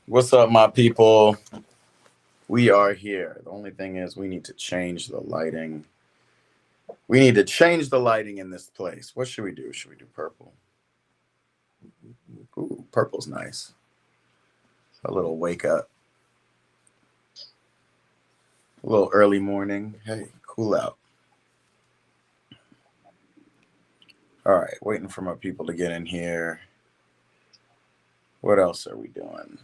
What's up, my people? We are here. The only thing is we need to change the lighting. We need to change the lighting in this place. What should we do? Should we do purple? Ooh, purple's nice. A little wake up. A little early morning. Hey, cool out. All right, waiting for my people to get in here. What else are we doing?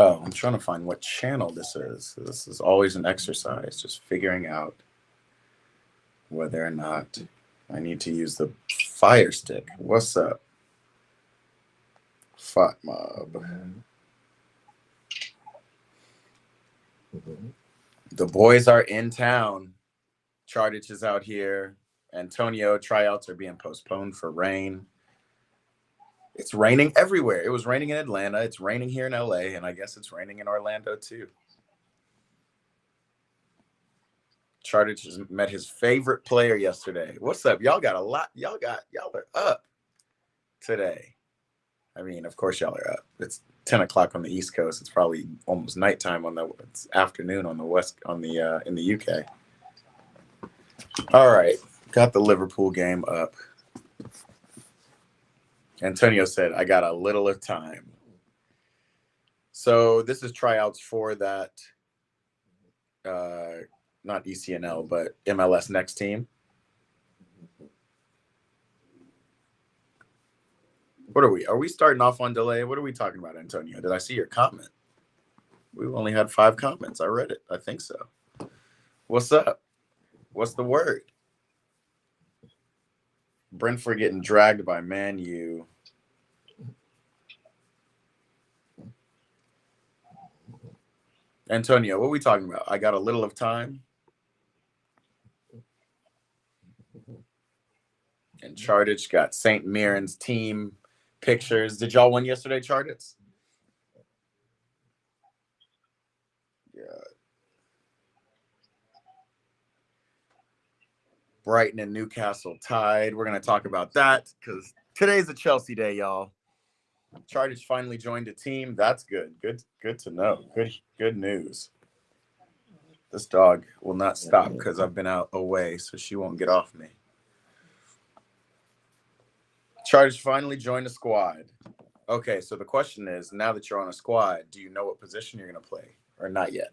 Oh, I'm trying to find what channel this is. This is always an exercise, just figuring out whether or not I need to use the fire stick. What's up? Fuck mob. The boys are in town. Chartich is out here. Antonio tryouts are being postponed for rain. It's raining everywhere. It was raining in Atlanta. It's raining here in LA, and I guess it's raining in Orlando too. Chartich has met his favorite player yesterday. What's up? Y'all got a lot. Y'all are up today. I mean, of course y'all are up. It's 10 o'clock on the East Coast. It's probably almost nighttime it's afternoon on the West in the UK. All right, got the Liverpool game up. Antonio said, I got a little of time. So this is tryouts for that, not ECNL, but MLS Next Team. What are we? Are we starting off on delay? What are we talking about, Antonio? Did I see your comment? We've only had 5 comments. I read it. I think so. What's up? What's the word? Brentford getting dragged by Man U. Antonio, what are we talking about? I got a little of time. And Chartich got St. Mirren's team pictures. Did y'all win yesterday, Chartich? Yeah. Brighton and Newcastle tied. We're going to talk about that because today's a Chelsea day, y'all. Chartich finally joined a team. That's good. Good to know. Good news. This dog will not stop because I've been out away, so she won't get off me. Chartich finally joined the squad. Okay, so the question is, now that you're on a squad, do you know what position you're going to play or not yet?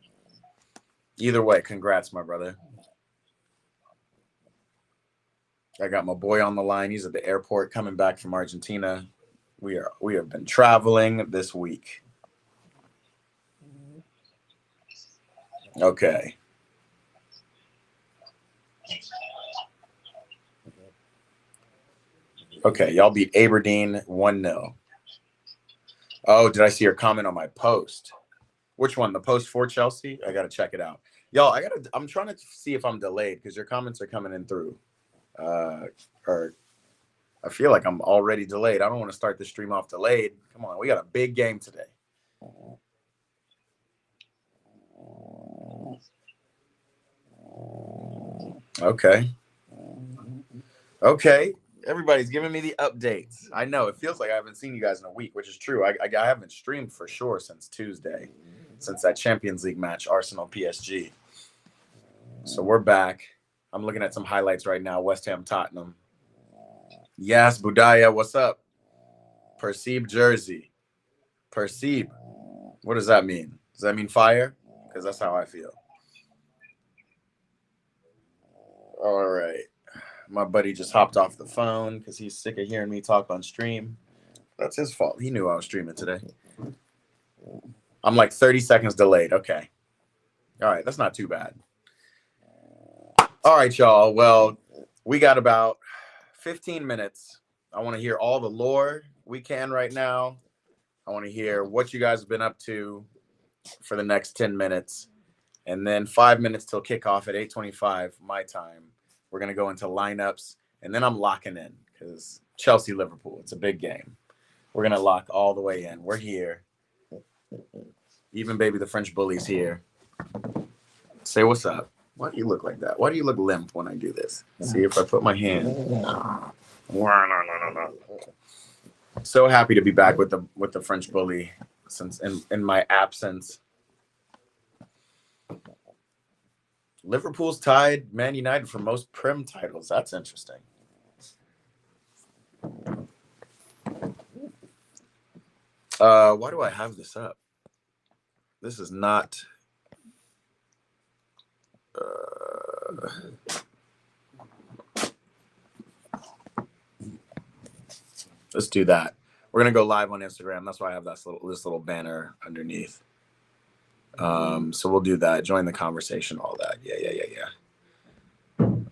Either way, congrats, my brother. I got my boy on the line. He's at the airport coming back from Argentina. We have been traveling this week. Okay. Okay, y'all beat Aberdeen 1-0. Oh, did I see your comment on my post? Which one? The post for Chelsea? I gotta check it out. Y'all, I'm trying to see if I'm delayed because your comments are coming in through. Or I feel like I'm already delayed. I don't want to start the stream off delayed. Come on, we got a big game today. Okay. Everybody's giving me the updates. I know it feels like I haven't seen you guys in a week, which is true. I haven't streamed for sure since Tuesday, since that Champions League match, Arsenal PSG. So we're back. I'm looking at some highlights right now. West Ham, Tottenham. Yes, Budaya, what's up? Perceive jersey. Perceive. What does that mean? Does that mean fire? Because that's how I feel. All right. My buddy just hopped off the phone because he's sick of hearing me talk on stream. That's his fault. He knew I was streaming today. I'm like 30 seconds delayed. Okay. All right. That's not too bad. All right, y'all. Well, we got about 15 minutes. I want to hear all the lore we can right now. I want to hear what you guys have been up to for the next 10 minutes. And then 5 minutes till kickoff at 8:25 my time. We're going to go into lineups. And then I'm locking in because Chelsea-Liverpool, it's a big game. We're going to lock all the way in. We're here. Even baby the French bully's here. Say what's up. Why do you look like that? Why do you look limp when I do this? See if I put my hand. So happy to be back with the French bully since in my absence. Liverpool's tied Man United for most Prem titles. That's interesting. Why do I have this up? This is not. Let's do that. We're gonna go live on Instagram. That's why I have this little banner underneath. So we'll do that. Join the conversation, all that. Yeah.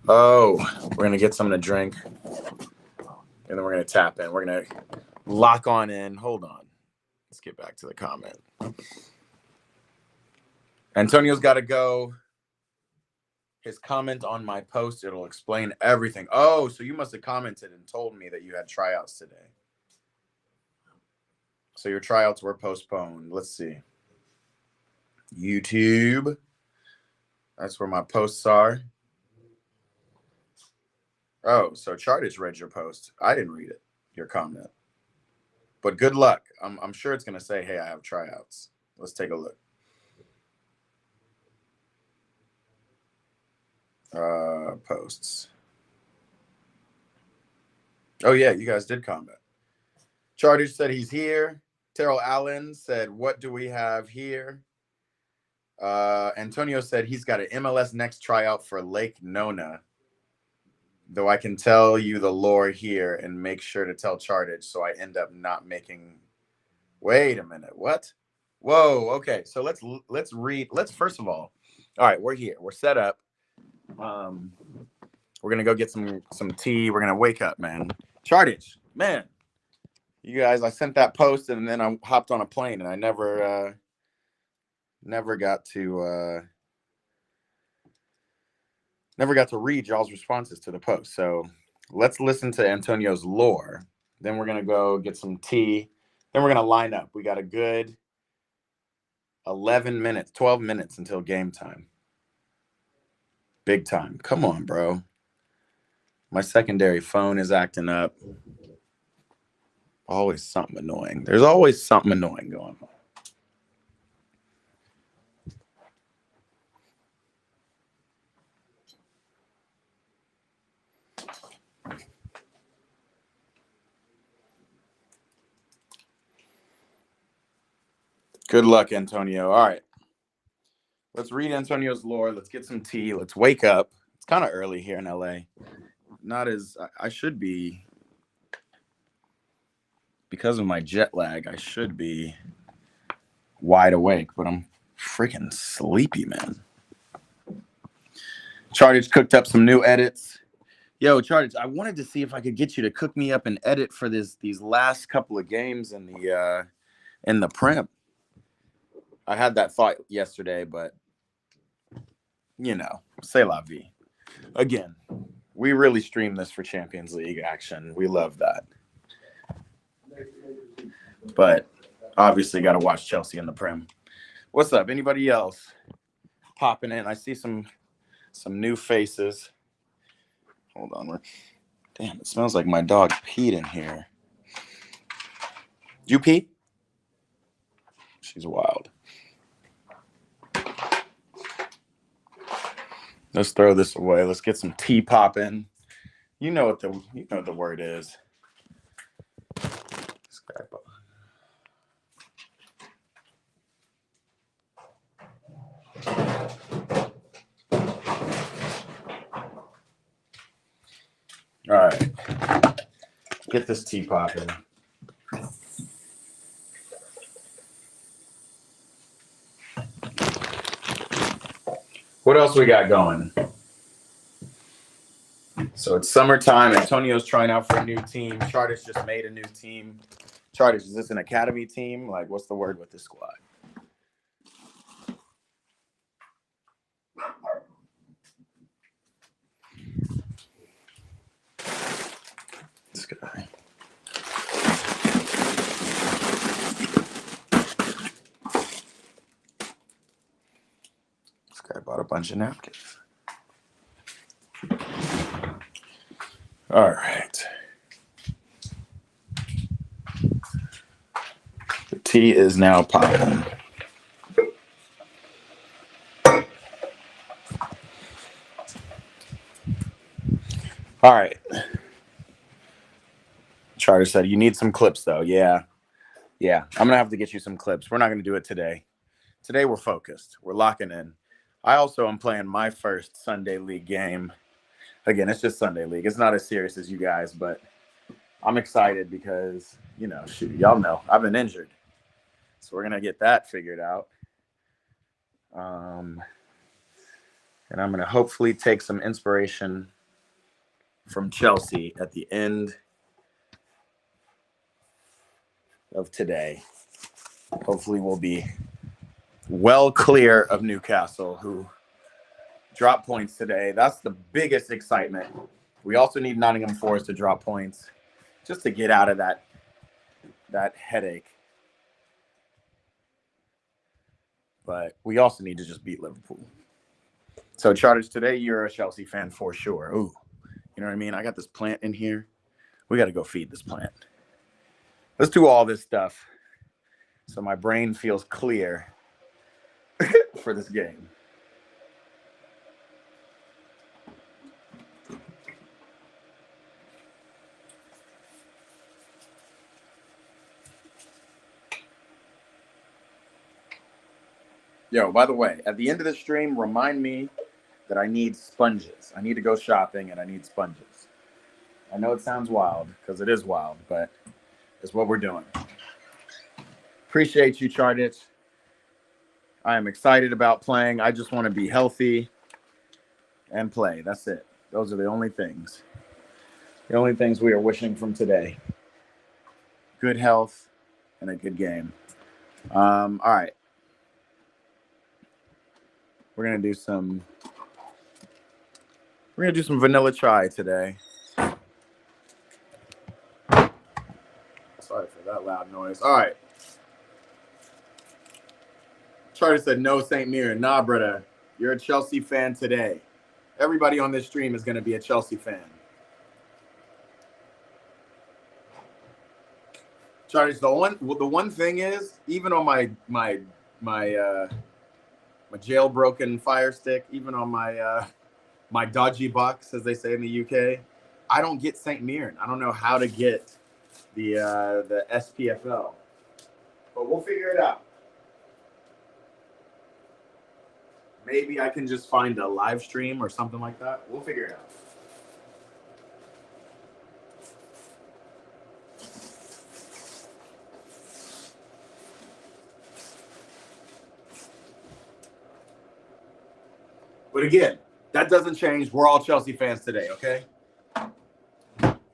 Oh, we're gonna get something to drink, and then we're gonna tap in. We're gonna lock on in. Hold on. Let's get back to the comment. Antonio's got to go. His comment on my post, it'll explain everything. Oh, so you must have commented and told me that you had tryouts today. So your tryouts were postponed. Let's see. YouTube. That's where my posts are. Oh, so Chartich read your post. I didn't read it, your comment. But good luck. I'm sure it's going to say, hey, I have tryouts. Let's take a look. Posts. Oh, yeah, you guys did comment. Chartich said he's here. Terrell Allen said, what do we have here? Antonio said he's got an MLS Next tryout for Lake Nona. Though I can tell you the lore here and make sure to tell Chartich so I end up not making. Wait a minute. What? Whoa. Okay. So let's read. Let's first of all right, we're here. We're set up. We're gonna go get some tea. We're gonna wake up, man. Chartich, man. You guys, I sent that post and then I hopped on a plane and I never got to read y'all's responses to the post. So let's listen to Antonio's lore. Then we're gonna go get some tea. Then we're gonna line up. We got a good 12 minutes until game time. Big time. Come on, bro. My secondary phone is acting up. Always something annoying. There's always something annoying going on. Good luck, Antonio. All right. Let's read Antonio's lore. Let's get some tea. Let's wake up. It's kind of early here in LA. Not as I should be. Because of my jet lag, I should be wide awake, but I'm freaking sleepy, man. Chartich cooked up some new edits. Yo, Chartich, I wanted to see if I could get you to cook me up an edit for these last couple of games in the Prem. I had that thought yesterday, but c'est la vie. Again, we really stream this for Champions League action. We love that. But obviously got to watch Chelsea in the Prem. What's up? Anybody else popping in? I see some new faces. Hold on. Damn, it smells like my dog peed in here. You pee? She's wild. Let's throw this away. Let's get some tea popping. You know what the word is. All right. Get this tea popping. What else we got going? So it's summertime. Antonio's trying out for a new team. Chartich just made a new team. Chartich, is this an academy team? Like, what's the word with this squad? This guy. This guy bought a bunch of napkins. All right. The tea is now popping. All right. Charter said, you need some clips, though. Yeah. I'm going to have to get you some clips. We're not going to do it today. Today, we're focused. We're locking in. I also am playing my first Sunday League game. Again, it's just Sunday League. It's not as serious as you guys, but I'm excited because, shoot, y'all know I've been injured. So we're going to get that figured out. And I'm going to hopefully take some inspiration from Chelsea at the end of today. Hopefully we'll be well clear of Newcastle, who dropped points today. That's the biggest excitement. We also need Nottingham Forest to drop points just to get out of that headache. But we also need to just beat Liverpool. So, Charters, today you're a Chelsea fan for sure. Ooh, you know what I mean? I got this plant in here. We got to go feed this plant. Let's do all this stuff so my brain feels clear for this game. Yo, by the way, at the end of the stream, remind me that I need sponges. I need to go shopping and I need sponges. I know it sounds wild because it is wild, but it's what we're doing. Appreciate you, Chartich. I am excited about playing. I just want to be healthy and play. That's it. Those are the only things. The only things we are wishing from today. Good health and a good game. All right. We're gonna do some vanilla chai today. Sorry for that loud noise. All right. Charlie said no St. Mirren. Nah, brother. You're a Chelsea fan today. Everybody on this stream is gonna be a Chelsea fan. Charlie, the one thing is, even on my jailbroken Fire Stick, even on my dodgy box, as they say in the UK, I don't get St. Mirren. I don't know how to get the SPFL, but we'll figure it out. Maybe I can just find a live stream or something like that. We'll figure it out. But again, that doesn't change. We're all Chelsea fans today, okay?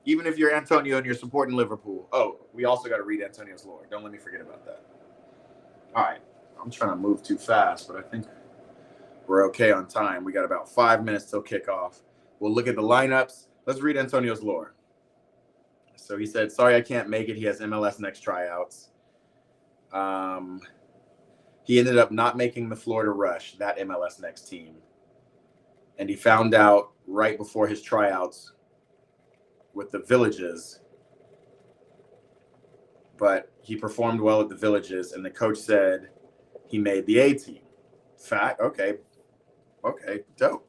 Even if you're Antonio and you're supporting Liverpool. Oh, we also got to read Antonio's lore. Don't let me forget about that. All right. I'm trying to move too fast, but I think we're okay on time. We got about 5 minutes till kickoff. We'll look at the lineups. Let's read Antonio's lore. So he said, sorry, I can't make it. He has MLS Next tryouts. He ended up not making the Florida Rush, that MLS Next team. And he found out right before his tryouts with the Villages. But he performed well at the Villages, and the coach said he made the A team. Fact? Okay, dope.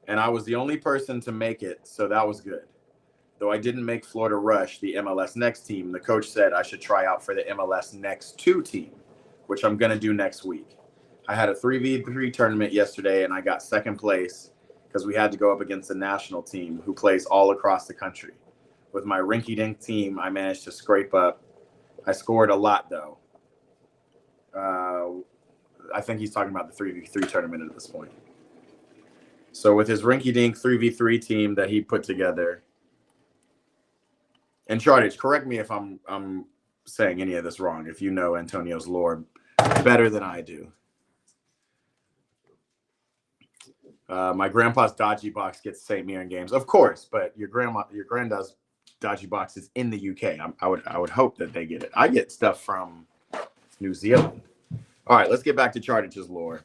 And I was the only person to make it, so that was good. Though I didn't make Florida Rush, the MLS Next team, the coach said I should try out for the MLS Next 2 team, which I'm going to do next week. I had a 3v3 tournament yesterday, and I got second place because we had to go up against a national team who plays all across the country. With my rinky-dink team, I managed to scrape up. I scored a lot, though. I think he's talking about the 3v3 tournament at this point. So with his rinky-dink 3v3 team that he put together, and Chartage, correct me if I'm saying any of this wrong, if you know Antonio's lore better than I do. My grandpa's dodgy box gets St. Mirren games, of course, but your granddad's dodgy box is in the UK. I would hope that they get it. I get stuff from New Zealand. All right, let's get back to Chartage's lore.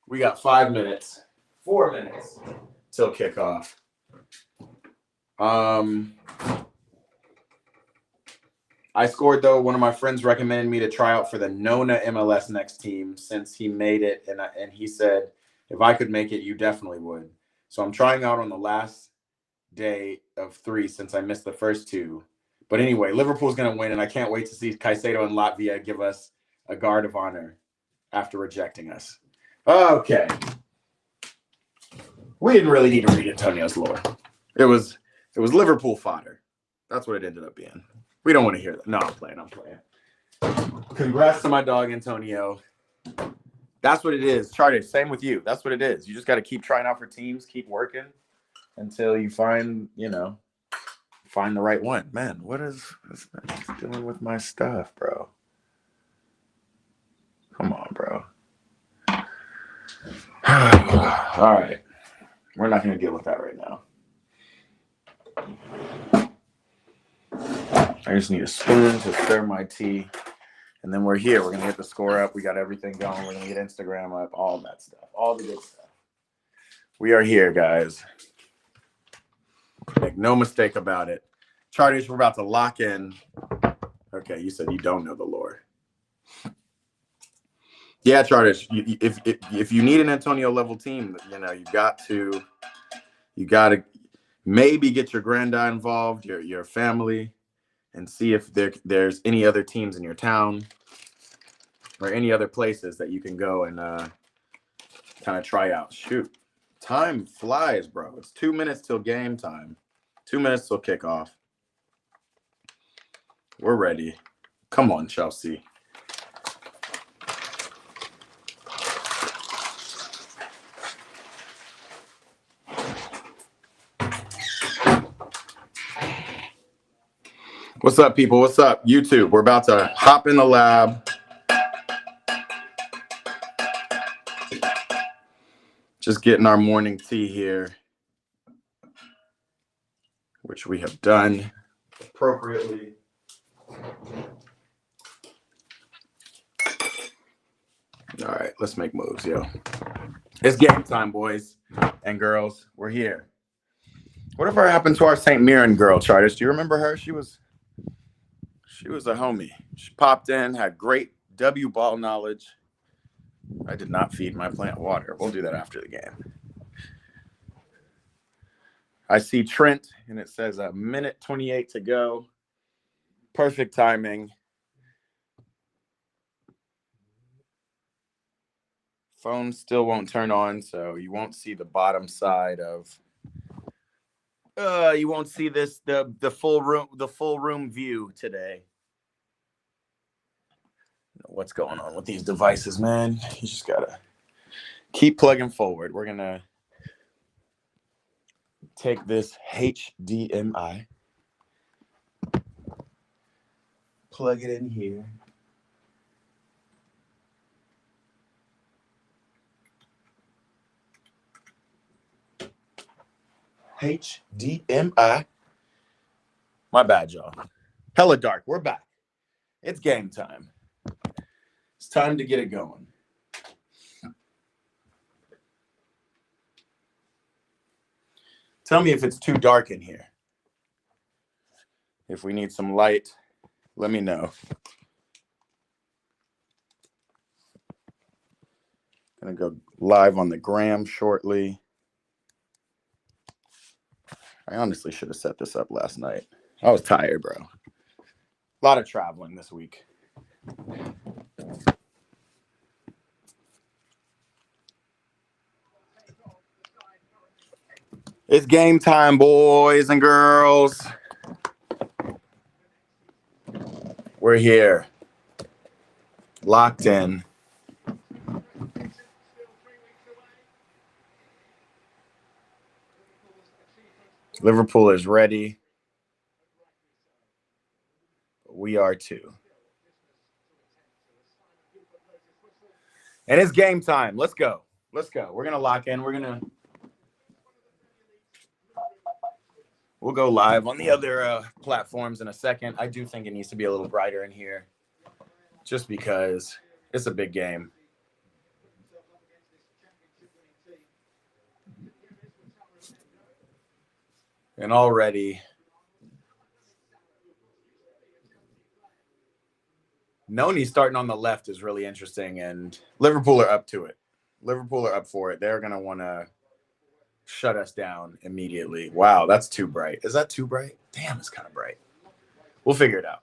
We got 5 minutes, 4 minutes till kickoff. I scored, though. One of my friends recommended me to try out for the Nona MLS Next team since he made it, and he said if I could make it, you definitely would. So I'm trying out on the last day of 3 since I missed the first 2. But anyway, Liverpool's going to win, and I can't wait to see Caicedo and Latvia give us a guard of honor after rejecting us. Okay. We didn't really need to read Antonio's lore. It was Liverpool fodder. That's what it ended up being. We don't want to hear that. No, I'm playing. Congrats to my dog, Antonio. That's what it is. Charter, same with you. That's what it is. You just got to keep trying out for teams, keep working until you find the right one. Man, what is that doing with my stuff, bro? Come on, bro. All right. We're not going to deal with that right now. I just need a spoon to stir my tea. And then we're here. We're going to get the score up. We got everything going. We're going to get Instagram up. All that stuff. All the good stuff. We are here, guys. Make no mistake about it. Charters, we're about to lock in. Okay, you said you don't know the lore. Yeah, Charters, if you need an Antonio level team, you got to maybe get your granddad involved, your family, and see if there's any other teams in your town or any other places that you can go and kind of try out. Shoot, time flies, bro. It's 2 minutes till game time. 2 minutes till kickoff. We're ready. Come on, Chelsea. What's up, people? What's up, YouTube? We're about to hop in the lab. Just getting our morning tea here, which we have done appropriately. All right, let's make moves, yo. It's game time, boys and girls. We're here. Whatever happened to our St. Mirren girl, Charters? Do you remember her? She was a homie. She popped in, had great W ball knowledge. I did not feed my plant water. We'll do that after the game. I see Trent, and it says 1:28 to go. Perfect timing. Phone still won't turn on, so you won't see the bottom side of. You won't see the full room view today. What's going on with these devices, man? You just gotta keep plugging forward. We're gonna take this HDMI, plug it in here. HDMI. My bad, y'all. Hella dark. We're back. It's game time. It's time to get it going. Tell me if it's too dark in here. If we need some light, let me know. Gonna go live on the gram shortly. I honestly should have set this up last night. I was tired, bro. A lot of traveling this week. It's game time, boys and girls. We're here. Locked in. Liverpool is ready. We are too. And it's game time. Let's go. Let's go. We're going to lock in. We'll go live on the other platforms in a second. I do think it needs to be a little brighter in here just because it's a big game. And already Noni starting on the left is really interesting, and Liverpool are up to it. Liverpool are up for it. They're going to want to shut us down immediately. Wow, that's too bright. Is that too bright? Damn, it's kind of bright. We'll figure it out.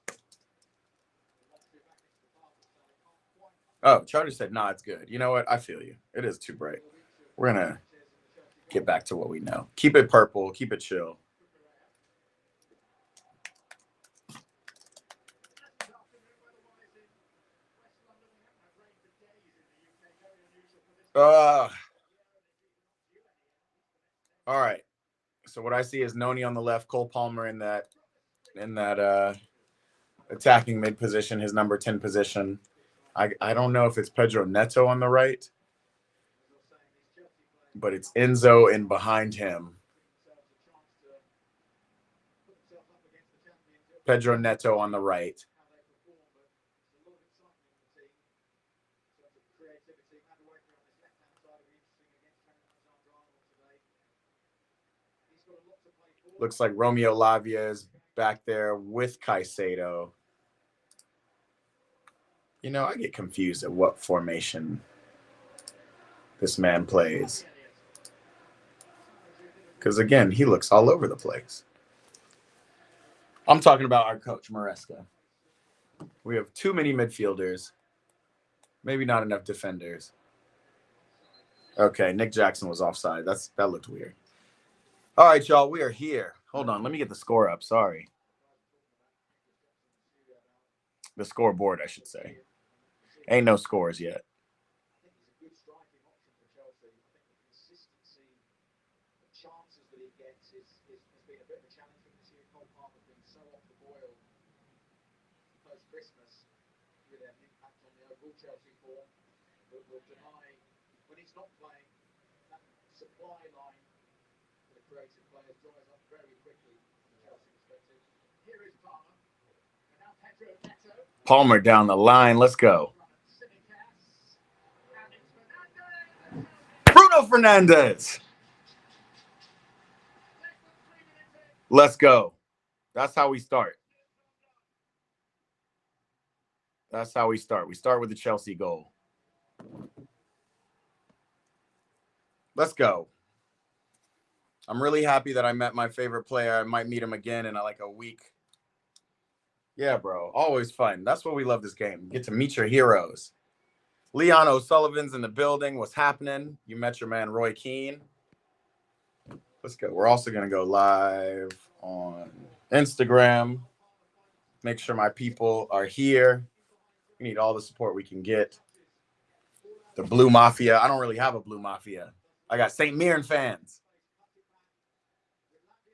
Oh, Charter said, nah, it's good. You know what? I feel you. It is too bright. We're going to get back to what we know. Keep it purple. Keep it chill. All right. So what I see is Noni on the left, Cole Palmer in that attacking mid position, his number 10 position. I don't know if it's Pedro Neto on the right, but it's Enzo in behind him. Pedro Neto on the right. Looks like Romeo Lavia is back there with Caicedo. You know, I get confused at what formation this man plays. Because, again, he looks all over the place. I'm talking about our coach, Maresca. We have too many midfielders. Maybe not enough defenders. Okay, Nick Jackson was offside. That looked weird. All right, y'all, we are here. Hold on, let me get the score up. Sorry. The scoreboard, I should say. Ain't no scores yet. Palmer down the line. Let's go. Bruno Fernandes. Let's go. That's how we start. That's how we start. We start with the Chelsea goal. Let's go. I'm really happy that I met my favorite player. I might meet him again in like a week. Yeah, bro. Always fun. That's what we love this game. You get to meet your heroes. Leon O'Sullivan's in the building. What's happening? You met your man, Roy Keane. Let's go. We're also going to go live on Instagram. Make sure my people are here. We need all the support we can get. The Blue Mafia. I don't really have a Blue Mafia. I got St. Mirren fans.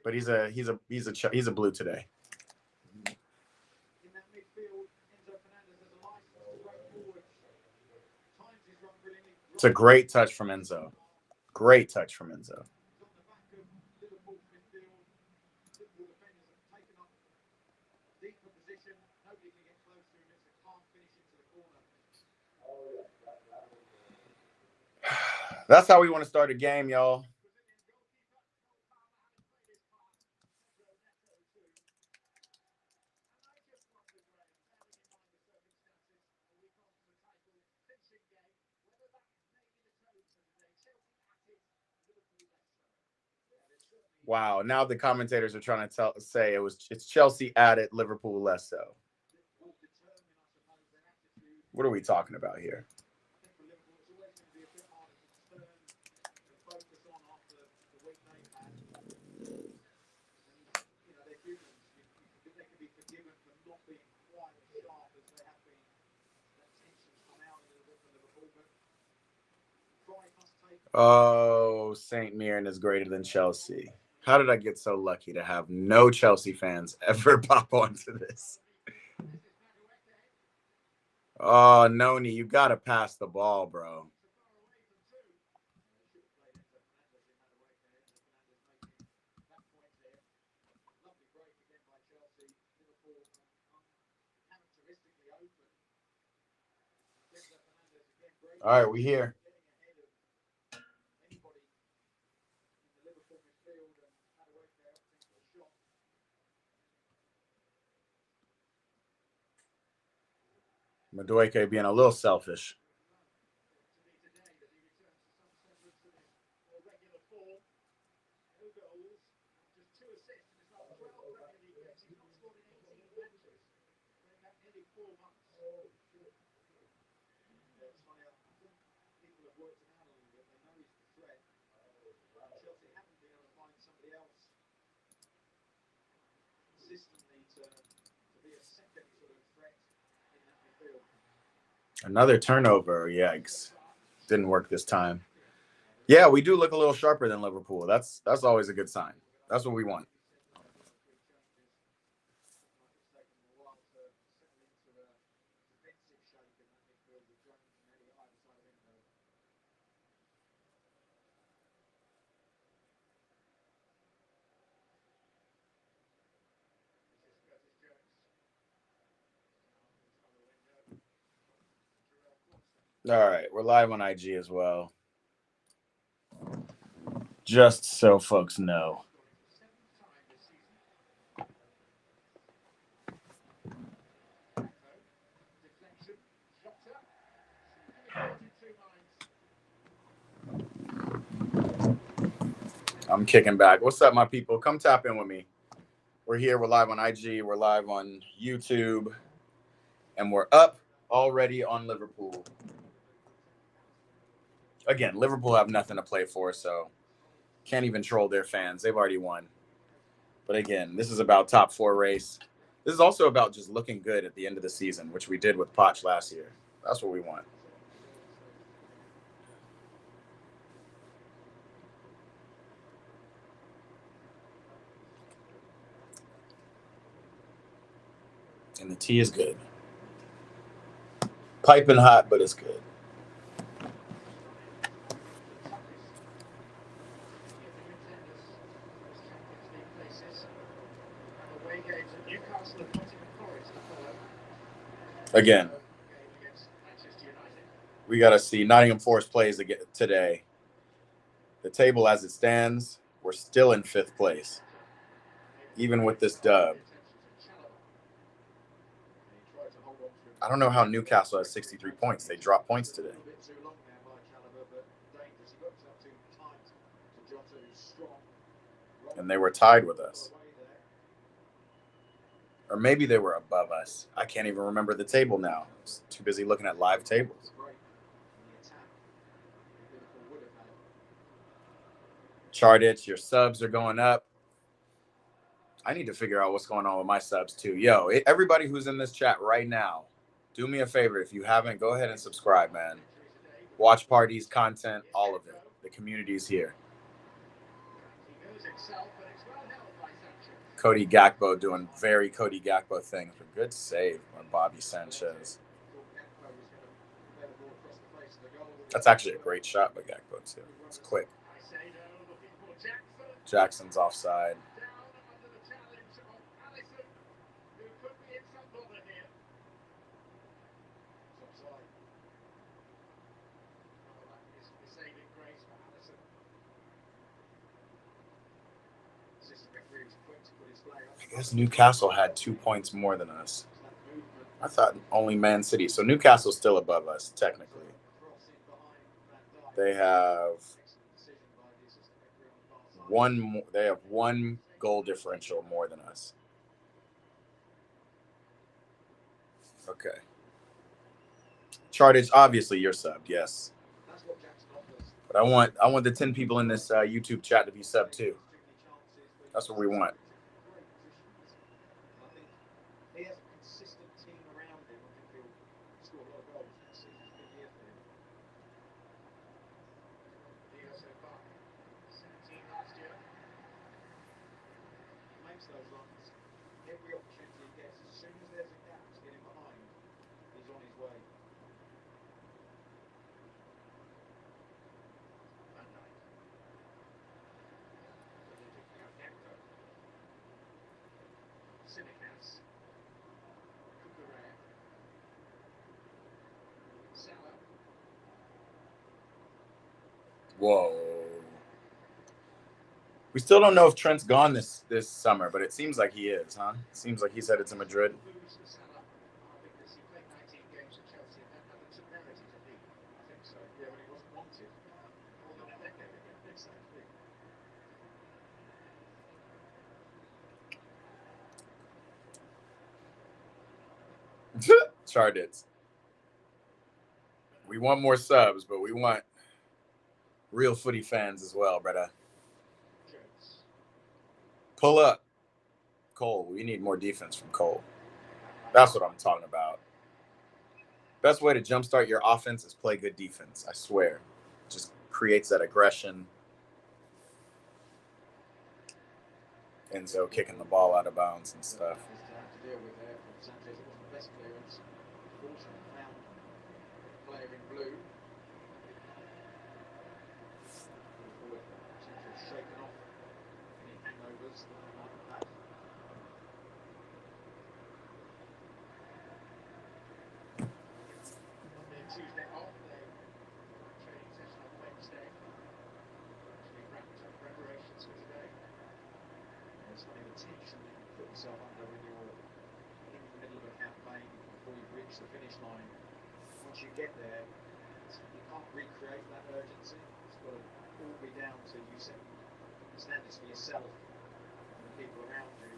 But he's a blue today. It's a great touch from Enzo. Great touch from Enzo. That's how we want to start a game, y'all. Wow, now the commentators are trying to say it's Chelsea at it, Liverpool less so. What are we talking about here? Oh, St. Mirren is greater than Chelsea. How did I get so lucky to have no Chelsea fans ever pop onto this? Oh, Noni, you got to pass the ball, bro. All right, we here. Madueke being a little selfish. Another turnover. Yikes. Didn't work this time. Yeah, we do look a little sharper than Liverpool. That's always a good sign. That's what we want. All right, we're live on IG as well. Just so folks know. I'm kicking back. What's up, my people? Come tap in with me. We're here. We're live on IG. We're live on YouTube. And we're up already on Liverpool. Again, Liverpool have nothing to play for, so can't even troll their fans. They've already won. But again, this is about top 4 race. This is also about just looking good at the end of the season, which we did with Poch last year. That's what we want. And the tea is good. Piping hot, but it's good. Again, we got to see Nottingham Forest plays today. The table as it stands, we're still in 5th place, even with this dub. I don't know how Newcastle has 63 points. They dropped points today. And they were tied with us. Or maybe they were above us. I can't even remember the table now. I was too busy looking at live tables. Charditch, your subs are going up. I need to figure out what's going on with my subs too. Yo, everybody who's in this chat right now, do me a favor. If you haven't, go ahead and subscribe, man. Watch parties, content, all of it. The community's here. Cody Gakpo doing very Cody Gakpo things. A good save on Bobby Sanchez. That's actually a great shot by Gakpo too. It's quick. Jackson's offside. I guess Newcastle had 2 points more than us. I thought only Man City. So Newcastle's still above us, technically. They have one goal differential more than us. Okay. Chartage, obviously you're subbed, yes. But I want the 10 people in this YouTube chat to be subbed too. That's what we want. Whoa. We still don't know if Trent's gone this summer, but it seems like he is, huh? It seems like he's headed to Madrid. Chardits. We want more subs, but we want real footy fans as well, brother. Pull up. Cole, we need more defense from Cole. That's what I'm talking about. Best way to jumpstart your offense is play good defense. I swear. Just creates that aggression. Enzo kicking the ball out of bounds and stuff. Once you get there, you can't recreate that urgency. It's got to all be down to you setting standards for yourself and the people around you.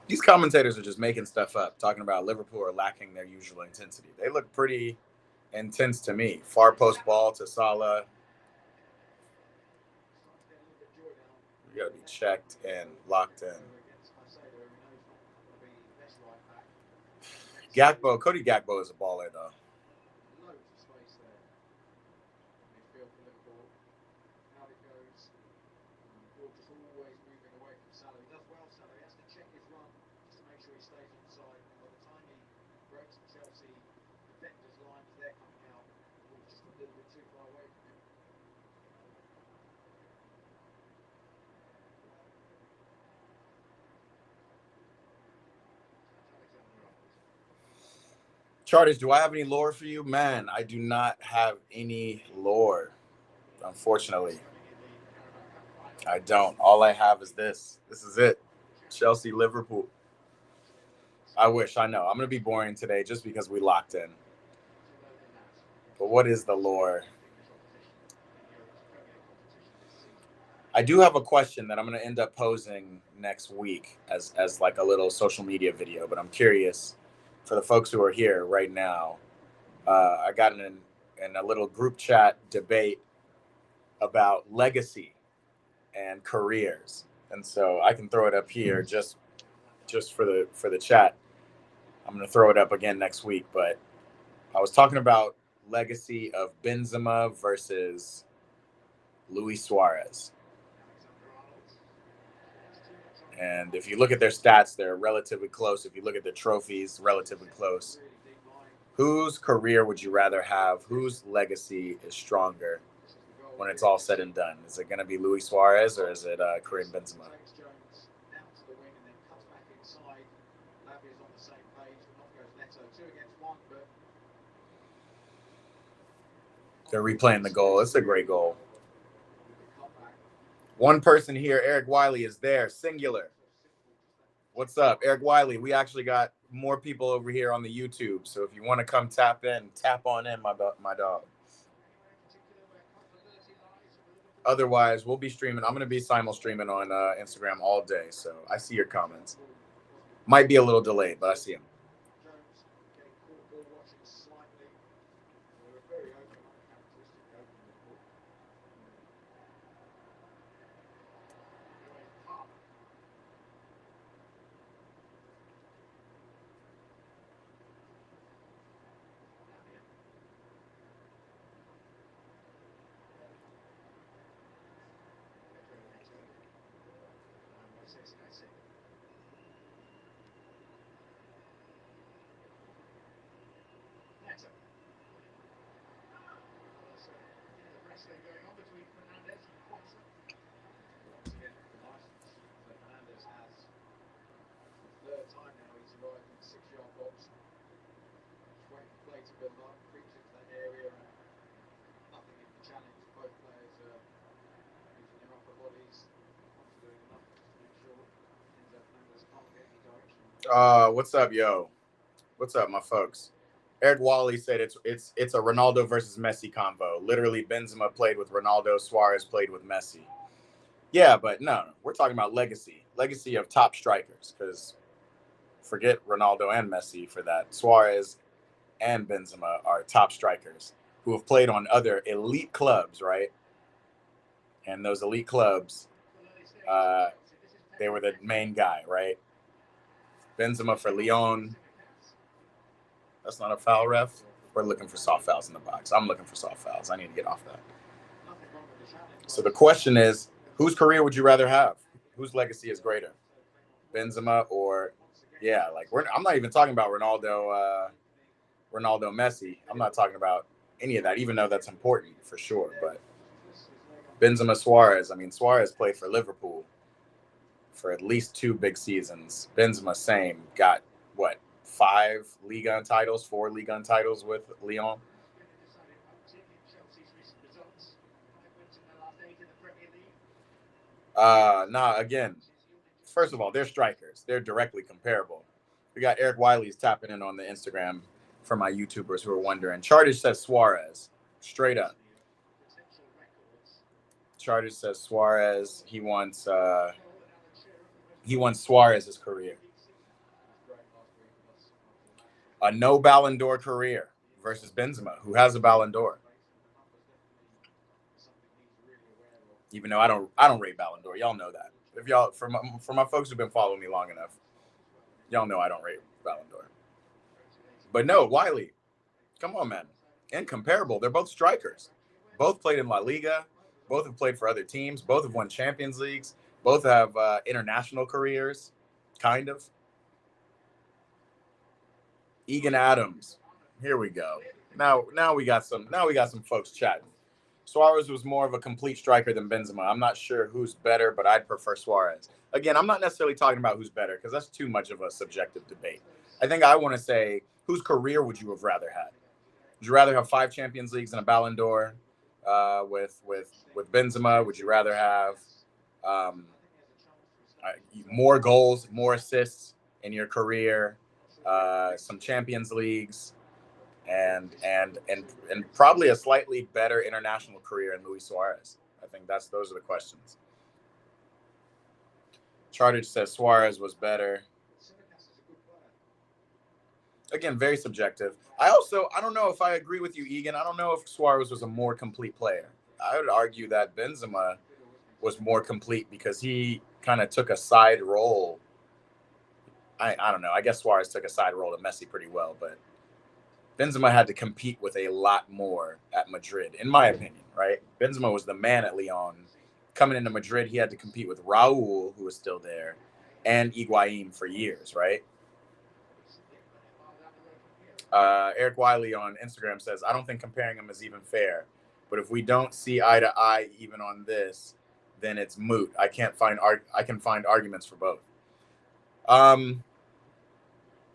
These commentators are just making stuff up, talking about Liverpool are lacking their usual intensity. They look pretty intense to me. Far post ball to Salah. You got to be checked and locked in. Gakpo, Cody Gakpo is a baller, though. Charters, do I have any lore for you? Man, I do not have any lore, unfortunately. I don't. All I have is this. This is it. Chelsea, Liverpool. I wish. I know. I'm going to be boring today just because we locked in. But what is the lore? I do have a question that I'm going to end up posing next week as like a little social media video, but I'm curious for the folks who are here right now. I got in a little group chat debate about legacy and careers, and so I can throw it up here just for the chat. I'm going to throw it up again next week, but I was talking about legacy of Benzema versus Luis Suarez. And if you look at their stats, they're relatively close. If you look at the trophies, relatively close. Whose career would you rather have? Whose legacy is stronger when it's all said and done? Is it going to be Luis Suarez or is it Karim Benzema? They're replaying the goal. It's a great goal. One person here, Eric Wiley, is there. Singular. What's up, Eric Wiley? We actually got more people over here on the YouTube. So if you want to come tap on in, my dog. Otherwise, we'll be streaming. I'm going to be simul streaming on Instagram all day. So I see your comments. Might be a little delayed, but I see them. What's up, yo? What's up, my folks? Eric Wally said it's a Ronaldo versus Messi convo. Literally, Benzema played with Ronaldo, Suarez played with Messi. Yeah, but no, we're talking about legacy of top strikers. Because forget Ronaldo and Messi for that. Suarez and Benzema are top strikers who have played on other elite clubs, right? And those elite clubs, uh, they were the main guy, right? Benzema for Lyon. That's not a foul, ref. We're looking for soft fouls in the box. I'm looking for soft fouls. I need to get off that. So the question is, whose career would you rather have? Whose legacy is greater, Benzema or, yeah, like I'm not even talking about Ronaldo, Messi. I'm not talking about any of that, even though that's important for sure. But Benzema, Suarez. I mean, Suarez played for Liverpool for at least 2 big seasons. Benzema, same, got what, 4 Ligue 1 titles with Lyon. Again, first of all, they're strikers. They're directly comparable. We got Eric Wiley's tapping in on the Instagram for my YouTubers who are wondering. Chartage says Suarez, straight up. Chartage says Suarez. He wants Suarez's career. A no Ballon d'Or career versus Benzema, who has a Ballon d'Or. Even though I don't rate Ballon d'Or, y'all know that. If y'all, for my folks who've been following me long enough, y'all know I don't rate Ballon d'Or. But no, Wiley, come on, man, incomparable. They're both strikers. Both played in La Liga. Both have played for other teams. Both have won Champions Leagues. Both have international careers, kind of. Egan Adams. Here we go. Now we got some folks chatting. Suarez was more of a complete striker than Benzema. I'm not sure who's better, but I'd prefer Suarez. Again, I'm not necessarily talking about who's better because that's too much of a subjective debate. I think I want to say, whose career would you have rather had? Would you rather have 5 Champions Leagues and a Ballon d'Or with Benzema? Would you rather have more goals, more assists in your career, some Champions Leagues, and probably a slightly better international career in Luis Suarez? I think those are the questions. Chartage says Suarez was better. Again, very subjective. I don't know if I agree with you, Egan. I don't know if Suarez was a more complete player. I would argue that Benzema was more complete because he kind of took a side role. I don't know. I guess Suarez took a side role to Messi pretty well, but Benzema had to compete with a lot more at Madrid, in my opinion, right? Benzema was the man at Lyon. Coming into Madrid, he had to compete with Raul, who was still there, and Higuain for years, right? Eric Wiley on Instagram says, I don't think comparing them is even fair. But if we don't see eye to eye even on this, then it's moot. I can find arguments for both.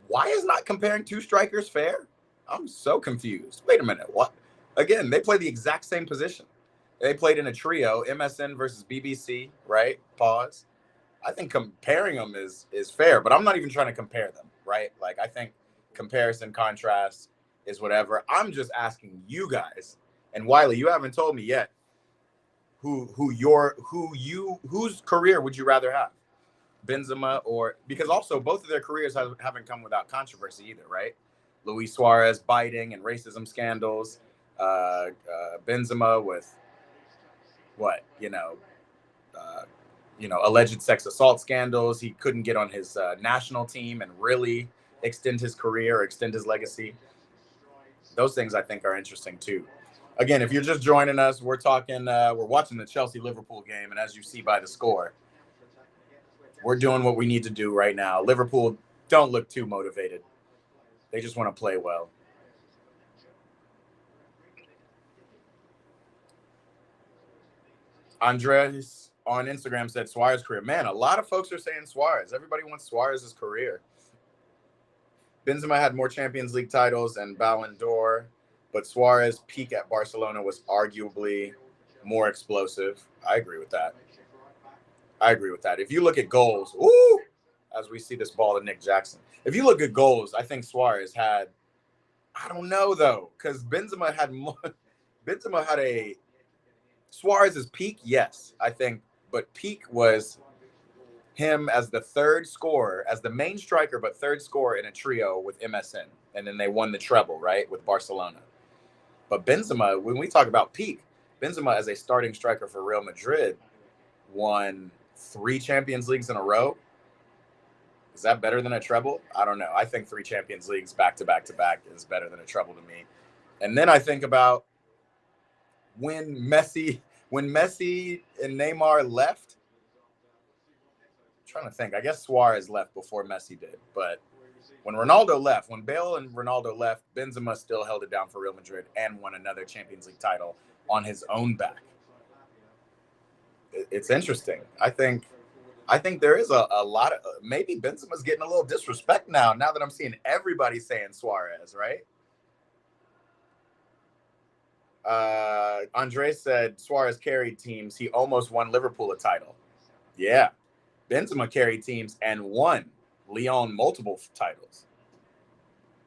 Why is not comparing 2 strikers fair? I'm so confused. Wait a minute. What? Again, they play the exact same position. They played in a trio, MSN versus BBC, right? Pause. I think comparing them is fair, but I'm not even trying to compare them, right? Like, I think comparison, contrast is whatever. I'm just asking you guys. And Wiley, you haven't told me yet whose career would you rather have? Benzema because also both of their careers haven't come without controversy either, right? Luis Suarez biting and racism scandals. Benzema with alleged sex assault scandals. He couldn't get on his national team and really extend his career or extend his legacy. Those things I think are interesting too. Again, if you're just joining us, we're watching the Chelsea-Liverpool game, and as you see by the score, we're doing what we need to do right now. Liverpool don't look too motivated. They just want to play well. Andres on Instagram said Suarez career. Man, a lot of folks are saying Suarez. Everybody wants Suarez's career. Benzema had more Champions League titles and Ballon d'Or, but Suarez's peak at Barcelona was arguably more explosive. I agree with that. If you look at goals, as we see this ball to Nick Jackson. If you look at goals, I think Suarez had, I don't know though, because Benzema had more, Benzema had a Suarez's peak, yes, I think, but peak was him as the third scorer, as the main striker, but third scorer in a trio with MSN, and then they won the treble, right, with Barcelona. But Benzema, when we talk about peak, Benzema as a starting striker for Real Madrid won 3 Champions Leagues in a row. Is that better than a treble? I don't know. I think 3 Champions Leagues back to back to back is better than a treble to me. And then I think about when Messi and Neymar left. I'm trying to think. I guess Suarez left before Messi did. But when Ronaldo left, when Bale and Ronaldo left, Benzema still held it down for Real Madrid and won another Champions League title on his own back. It's interesting. I think there is a lot of, maybe Benzema's getting a little disrespect now that I'm seeing everybody saying Suarez, right? Andre said Suarez carried teams. He almost won Liverpool a title. Yeah. Benzema carried teams and won Lyon multiple titles.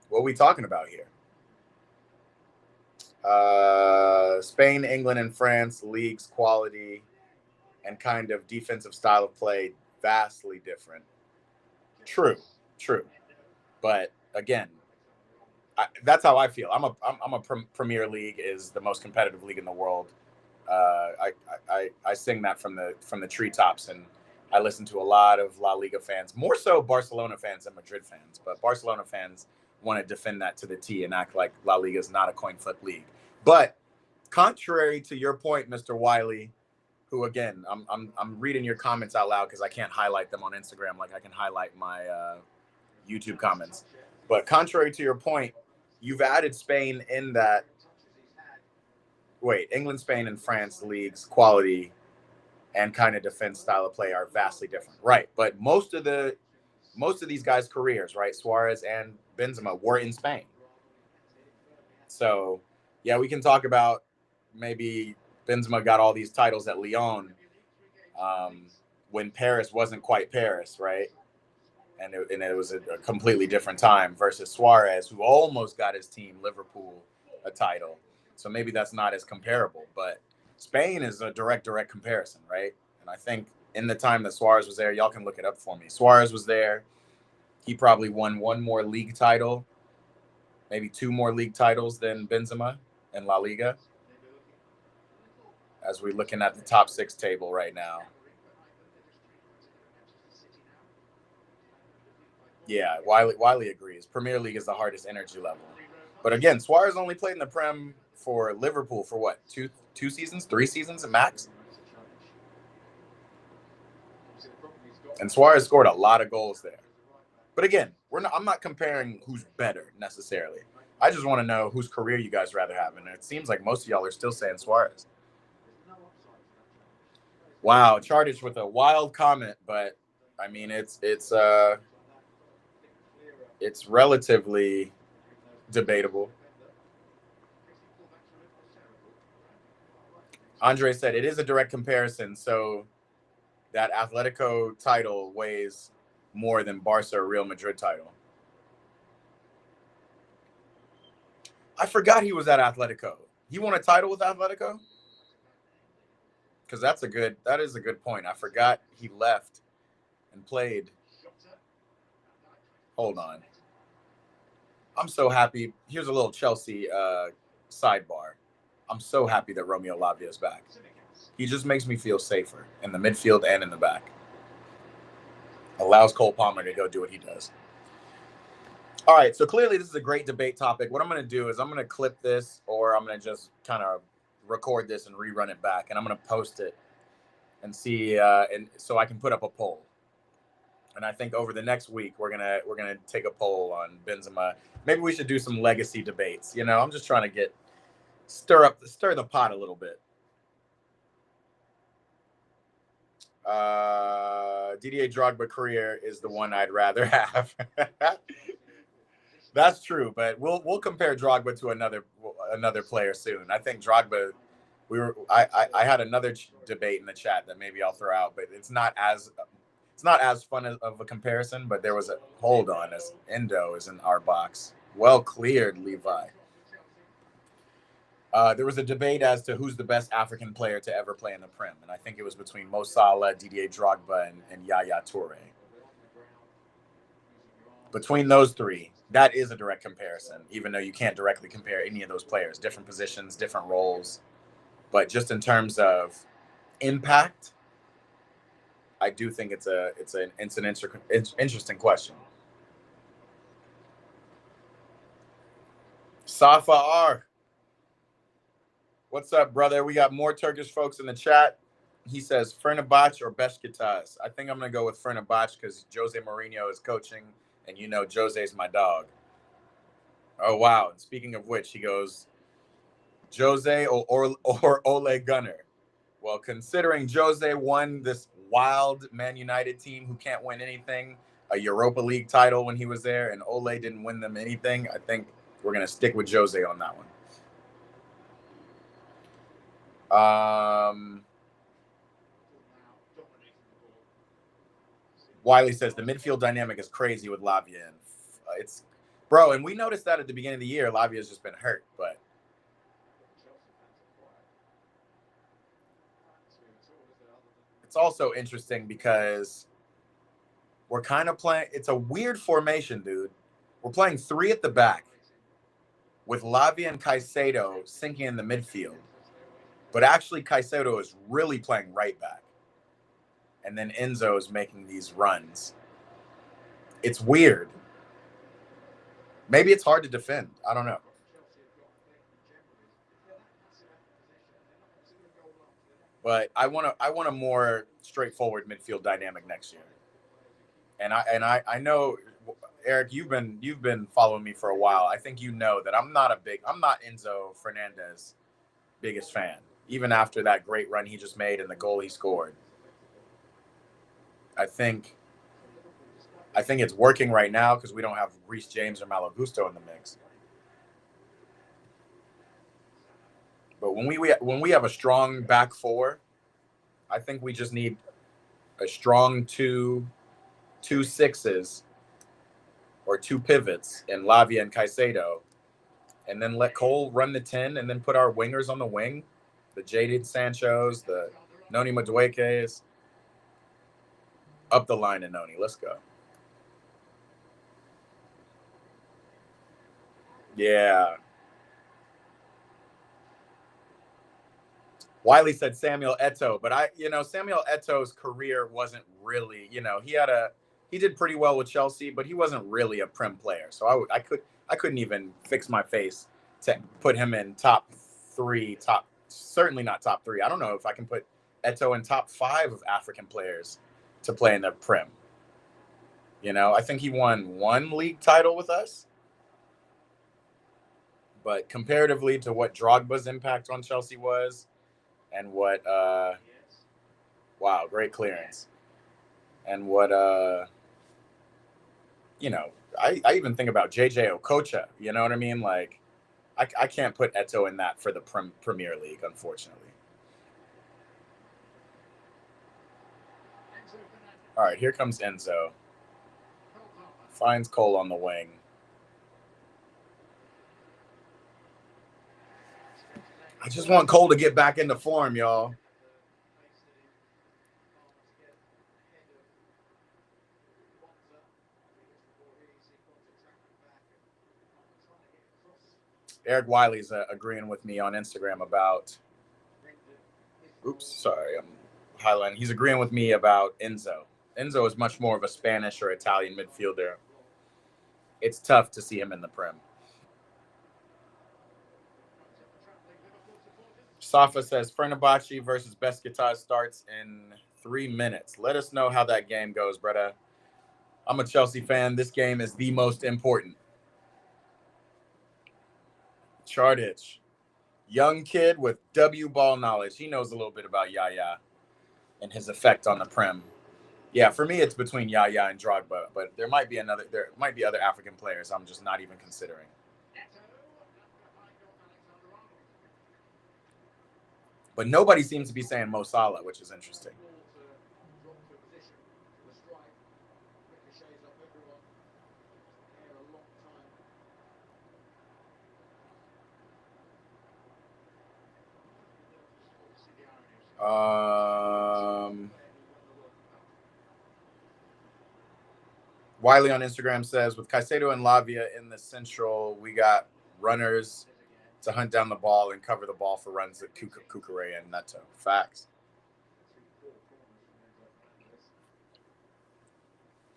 What are we talking about here? Spain, England, and France leagues quality and kind of defensive style of play vastly different. True. But again, that's how I feel. I'm a Premier League is the most competitive league in the world. I sing that from the treetops, and I listen to a lot of La Liga fans, more so Barcelona fans than Madrid fans. But Barcelona fans want to defend that to the T and act like La Liga is not a coin flip league. But contrary to your point, Mr. Wiley, who again, I'm reading your comments out loud because I can't highlight them on Instagram like I can highlight my YouTube comments. But contrary to your point, you've added Spain in that. Wait, England, Spain, and France leagues quality and kind of defense style of play are vastly different, right? But most of these guys' careers, right, Suarez and Benzema were in Spain. So, yeah, we can talk about maybe Benzema got all these titles at Lyon when Paris wasn't quite Paris, right? And it was a completely different time versus Suarez, who almost got his team, Liverpool, a title. So maybe that's not as comparable. But Spain is a direct comparison, right? And I think in the time that Suarez was there, y'all can look it up for me. Suarez was there. He probably won 1 more league title, maybe 2 more league titles than Benzema in La Liga. As we're looking at the top 6 table right now. Yeah, Wiley agrees. Premier League is the hardest energy level. But again, Suarez only played in the Prem for Liverpool for what? 2 seasons, 3 seasons at max? And Suarez scored a lot of goals there. But again, I'm not comparing who's better necessarily. I just want to know whose career you guys rather have. And it seems like most of y'all are still saying Suarez. Wow, Chartich with a wild comment, but I mean it's relatively debatable. Andre said it is a direct comparison, so that Atletico title weighs more than Barca or Real Madrid title. I forgot he was at Atletico. He won a title with Atletico? Because that is a good point. I forgot he left and played. Hold on. I'm so happy. Here's a little Chelsea sidebar. I'm so happy that Romeo Lavia is back. He just makes me feel safer in the midfield and in the back. Allows Cole Palmer to go do what he does. All right, so clearly this is a great debate topic. What I'm going to do is I'm going to clip this, or I'm going to just kind of record this and rerun it back, and I'm going to post it and see, and so I can put up a poll. And I think over the next week we're gonna take a poll on Benzema. Maybe we should do some legacy debates. You know, I'm just trying to stir the pot a little bit. Didier Drogba career is the one I'd rather have. That's true, but we'll compare Drogba to another player soon. I think Drogba. I had another debate in the chat that maybe I'll throw out, but it's not It's not as fun of a comparison, but there was a hold on as Endo is in our box. Well cleared, Levi. There was a debate as to who's the best African player to ever play in the Prem, and I think it was between Mo Salah, Didier Drogba, and Yaya Toure. Between those three, that is a direct comparison, even though you can't directly compare any of those players. Different positions, different roles. But just in terms of impact, I do think it's an interesting question. Safa R. What's up, brother? We got more Turkish folks in the chat. He says Fenerbahce or Beşiktaş. I think I'm going to go with Fenerbahce because Jose Mourinho is coaching, and you know Jose's my dog. Oh, wow. And speaking of which, he goes, Jose or Ole Gunnar. Well, considering Jose won this wild Man United team who can't win anything, a Europa League title when he was there, and Ole didn't win them anything, I think we're going to stick with Jose on that one. Wiley says the midfield dynamic is crazy with Lavia. And it's, bro, and we noticed that at the beginning of the year. Lavia's just been hurt, but it's also interesting because we're kind of playing. It's a weird formation, dude. We're playing three at the back with Lavia and Caicedo sinking in the midfield. But actually, Caicedo is really playing right back. And then Enzo is making these runs. It's weird. Maybe it's hard to defend. I don't know. But I want a more straightforward midfield dynamic next year. And I know, Eric, you've been following me for a while. I think you know that I'm not Enzo Fernandez biggest fan, even after that great run he just made and the goal he scored. I think it's working right now because we don't have Reece James or Malo Gusto in the mix. But when we have a strong back four, I think we just need a strong two sixes or two pivots in Lavia and Caicedo, and then let Cole run the 10 and then put our wingers on the wing, the Jaded Sanchos, the Noni Maduekes. Up the line in Noni. Let's go. Yeah. Wiley said Samuel Eto'o, but Samuel Eto'o's career wasn't really, he did pretty well with Chelsea, but he wasn't really a Prem player. So I couldn't even fix my face to put him in certainly not top three. I don't know if I can put Eto'o in top 5 of African players to play in the Prem. I think he won 1 league title with us. But comparatively to what Drogba's impact on Chelsea was, and what wow, great clearance. And what I even think about JJ Okocha, you know what I mean? Like I can't put Eto'o in that for the Premier League, unfortunately. All right, here comes Enzo. Finds Cole on the wing. I just want Cole to get back into form, y'all. Eric Wiley's agreeing with me on Instagram about. Oops, sorry, I'm highlighting. He's agreeing with me about Enzo. Enzo is much more of a Spanish or Italian midfielder. It's tough to see him in the Prem. Safa says Fenerbahce versus Beşiktaş starts in 3 minutes. Let us know how that game goes, brother. I'm a Chelsea fan. This game is the most important. Chardich, young kid with W ball knowledge. He knows a little bit about Yaya and his effect on the Prem. Yeah, for me, it's between Yaya and Drogba, but there might be other African players I'm just not even considering. But nobody seems to be saying Mo Salah, which is interesting. Wiley on Instagram says, with Caicedo and Lavia in the central, we got runners to hunt down the ball and cover the ball for runs at Cucurella and Neto. Facts.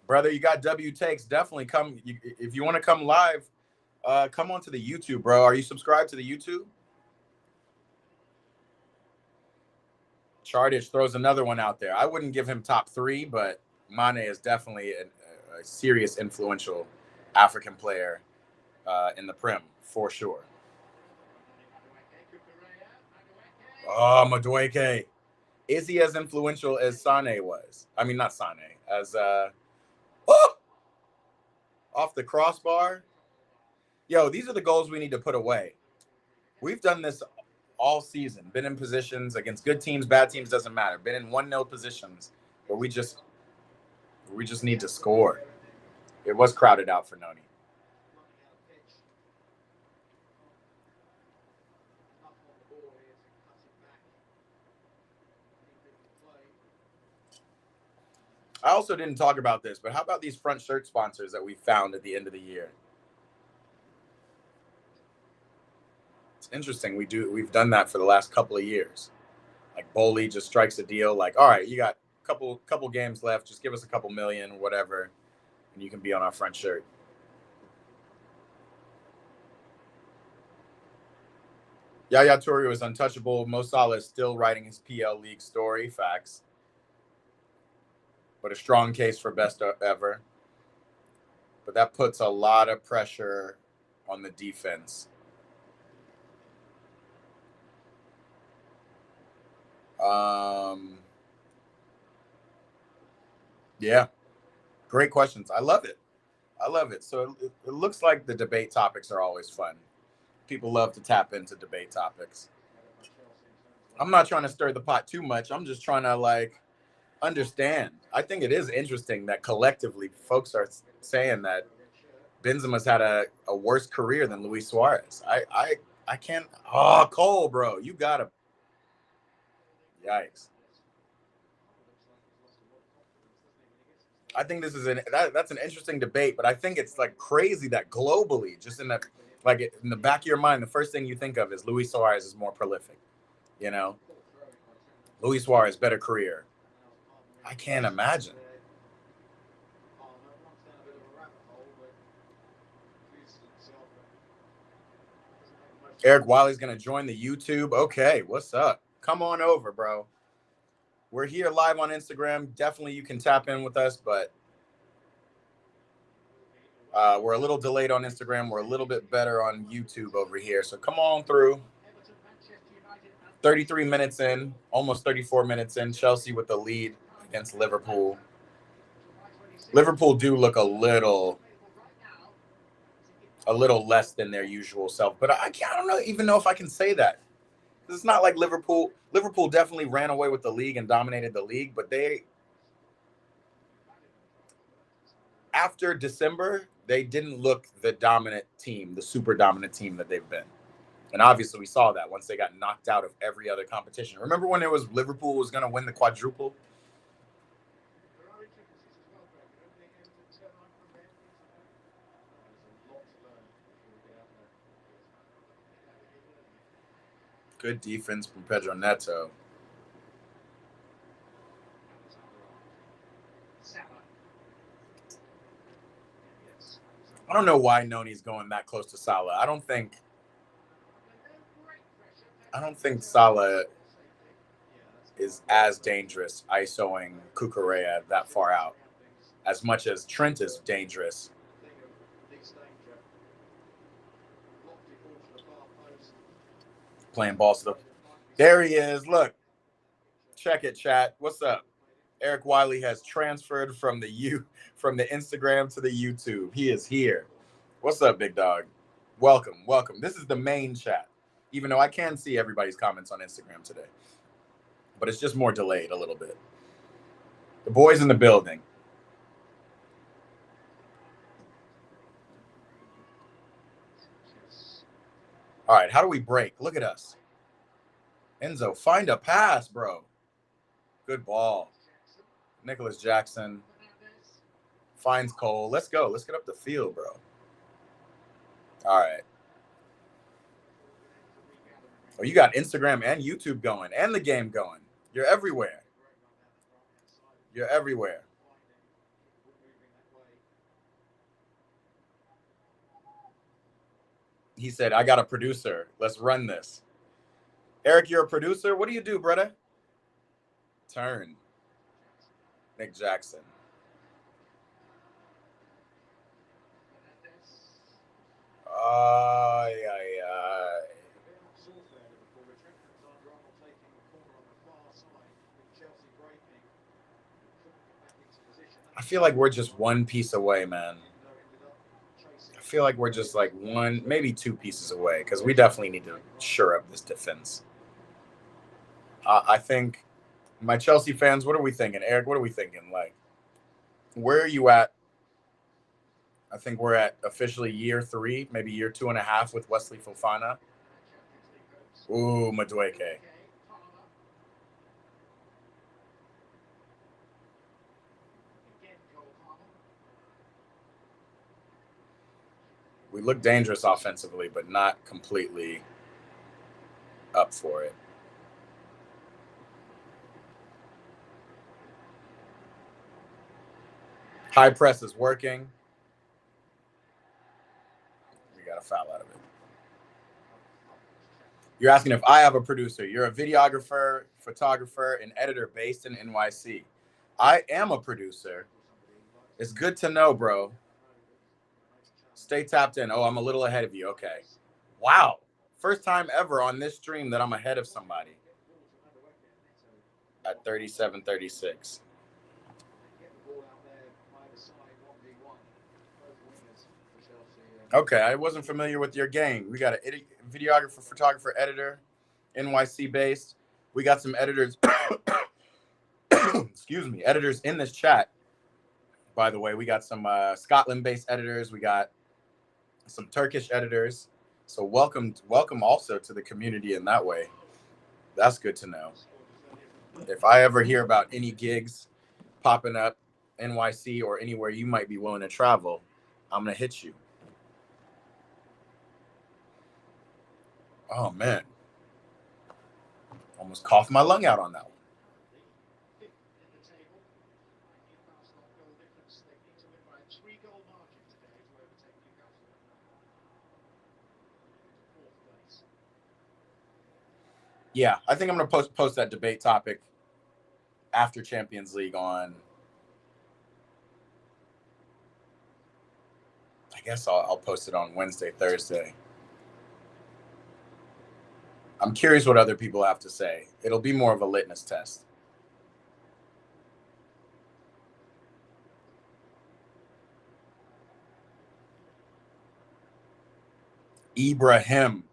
Brother, you got W takes. Definitely come. If you want to come live, come on to the YouTube, bro. Are you subscribed to the YouTube? Chardish throws another one out there. I wouldn't give him top 3, but Mane is definitely a serious influential African player in the Prem, for sure. Oh, Madueke. Is he as influential as Sane was? I mean, not Sane. As off the crossbar. Yo, these are the goals we need to put away. We've done this all season. Been in positions against good teams, bad teams, doesn't matter. Been in 1-0 positions where we just need to score. It was crowded out for Noni. I also didn't talk about this, but how about these front shirt sponsors that we found at the end of the year? It's interesting. We've done that for the last couple of years. Like Bowley just strikes a deal. Like, all right, you got a couple games left. Just give us a couple million or whatever, and you can be on our front shirt. Yaya Toure is untouchable. Mo Salah is still writing his PL League story. Facts. But a strong case for best ever. But that puts a lot of pressure on the defense. Yeah. Great questions. I love it. So it looks like the debate topics are always fun. People love to tap into debate topics. I'm not trying to stir the pot too much. I'm just trying to understand. I think it is interesting that collectively folks are saying that Benzema's had a worse career than Luis Suarez. I can't. Oh, Cole, bro, you gotta. Yikes. I think this is that's an interesting debate, but I think it's crazy that globally, just in the back of your mind, the first thing you think of is Luis Suarez is more prolific. Luis Suarez, better career. I can't imagine. Eric Wiley's going to join the YouTube. Okay, what's up? Come on over, bro. We're here live on Instagram. Definitely you can tap in with us, but we're a little delayed on Instagram. We're a little bit better on YouTube over here. So come on through. 33 minutes in, almost 34 minutes in. Chelsea with the lead against Liverpool. Liverpool do look a little less than their usual self, but I don't even know if I can say that. It's not like Liverpool definitely ran away with the league and dominated the league, but after December, they didn't look the dominant team, the super dominant team that they've been. And obviously we saw that once they got knocked out of every other competition. Remember when it was Liverpool was going to win the quadruple? Good defense from Pedro Neto. I don't know why Noni's going that close to Salah. I don't think Salah is as dangerous ISOing Cucurella that far out as much as Trent is dangerous. Playing balls to the... There he is. Look. Check it, chat. What's up? Eric Wiley has transferred from the Instagram to the YouTube. He is here. What's up, big dog? Welcome. This is the main chat, even though I can see everybody's comments on Instagram today. But it's just more delayed a little bit. The boys in the building. All right, how do we break? Look at us. Enzo, find a pass, bro. Good ball. Nicholas Jackson finds Cole. Let's go. Let's get up the field, bro. All right. Oh, you got Instagram and YouTube going and the game going. You're everywhere. You're everywhere. He said, I got a producer. Let's run this. Eric, you're a producer? What do you do, brother? Turn. Nick Jackson. I feel like we're just one piece away, man. I feel like we're just like one, maybe two pieces away, because we definitely need to shore up this defense. I think my Chelsea fans, what are we thinking? Eric, what are we thinking? Like, where are you at? I think we're at officially year 3, maybe year 2.5 with Wesley Fofana. Ooh, Madueke. We look dangerous offensively, but not completely up for it. High press is working. We got a foul out of it. You're asking if I have a producer. You're a videographer, photographer, and editor based in NYC. I am a producer. It's good to know, bro. Stay tapped in. Oh, I'm a little ahead of you. Okay. Wow. First time ever on this stream that I'm ahead of somebody. At 37-36. Okay, I wasn't familiar with your gang. We got a videographer, photographer, editor, NYC based. We got some editors. Excuse me, editors in this chat. By the way, we got some Scotland-based editors. We got some Turkish editors. So welcome also to the community in that way. That's good to know. If I ever hear about any gigs popping up, NYC or anywhere you might be willing to travel, I'm gonna hit you. Oh man, almost coughed my lung out on that one. Yeah, I think I'm going to post that debate topic after Champions League on. I guess I'll post it on Wednesday, Thursday. I'm curious what other people have to say. It'll be more of a litmus test. Ibrahim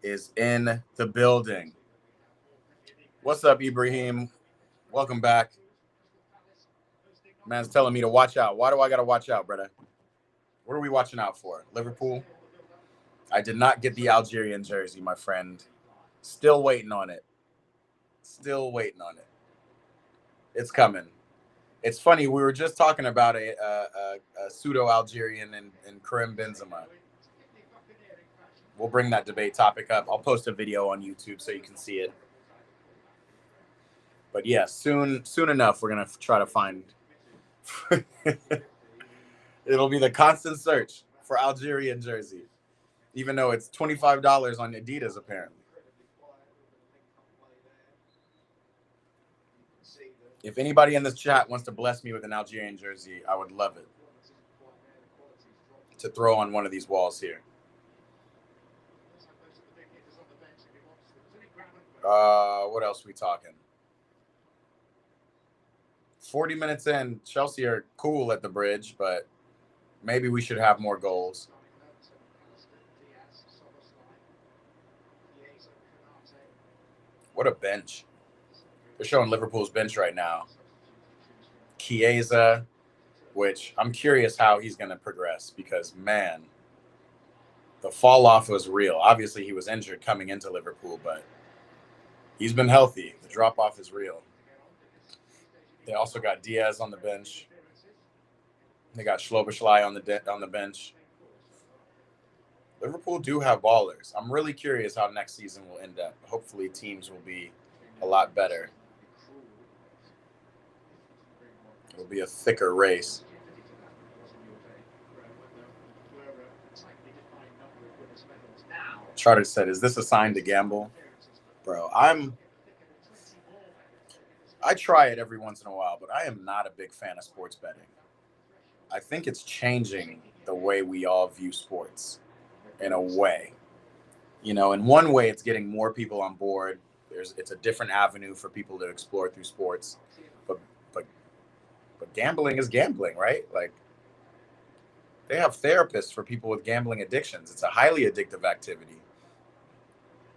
is in the building. What's up, Ibrahim? Welcome back. Man's telling me to watch out. Why do I got to watch out, brother? What are we watching out for? Liverpool? I did not get the Algerian jersey, my friend. Still waiting on it. Still waiting on it. It's coming. It's funny. We were just talking about a pseudo-Algerian and Karim Benzema. We'll bring that debate topic up. I'll post a video on YouTube so you can see it. But yeah, soon enough, we're going to try to find. It'll be the constant search for Algerian jersey, even though it's $25 on Adidas, apparently. If anybody in this chat wants to bless me with an Algerian jersey, I would love it to throw on one of these walls here. What else are we talking? 40 minutes in, Chelsea are cool at the bridge, but maybe we should have more goals. What a bench. They're showing Liverpool's bench right now. Chiesa, which I'm curious how he's going to progress because, man, the fall off was real. Obviously, he was injured coming into Liverpool, but he's been healthy. The drop off is real. They also got Diaz on the bench. They got Schloberschlei on the bench. Liverpool do have ballers. I'm really curious how next season will end up. Hopefully, teams will be a lot better. It'll be a thicker race. Charter said, "Is this a sign to gamble?" Bro, I try it every once in a while, but I am not a big fan of sports betting. I think it's changing the way we all view sports in a way. You know, in one way, it's getting more people on board. It's a different avenue for people to explore through sports. But gambling is gambling, right? Like, they have therapists for people with gambling addictions. It's a highly addictive activity.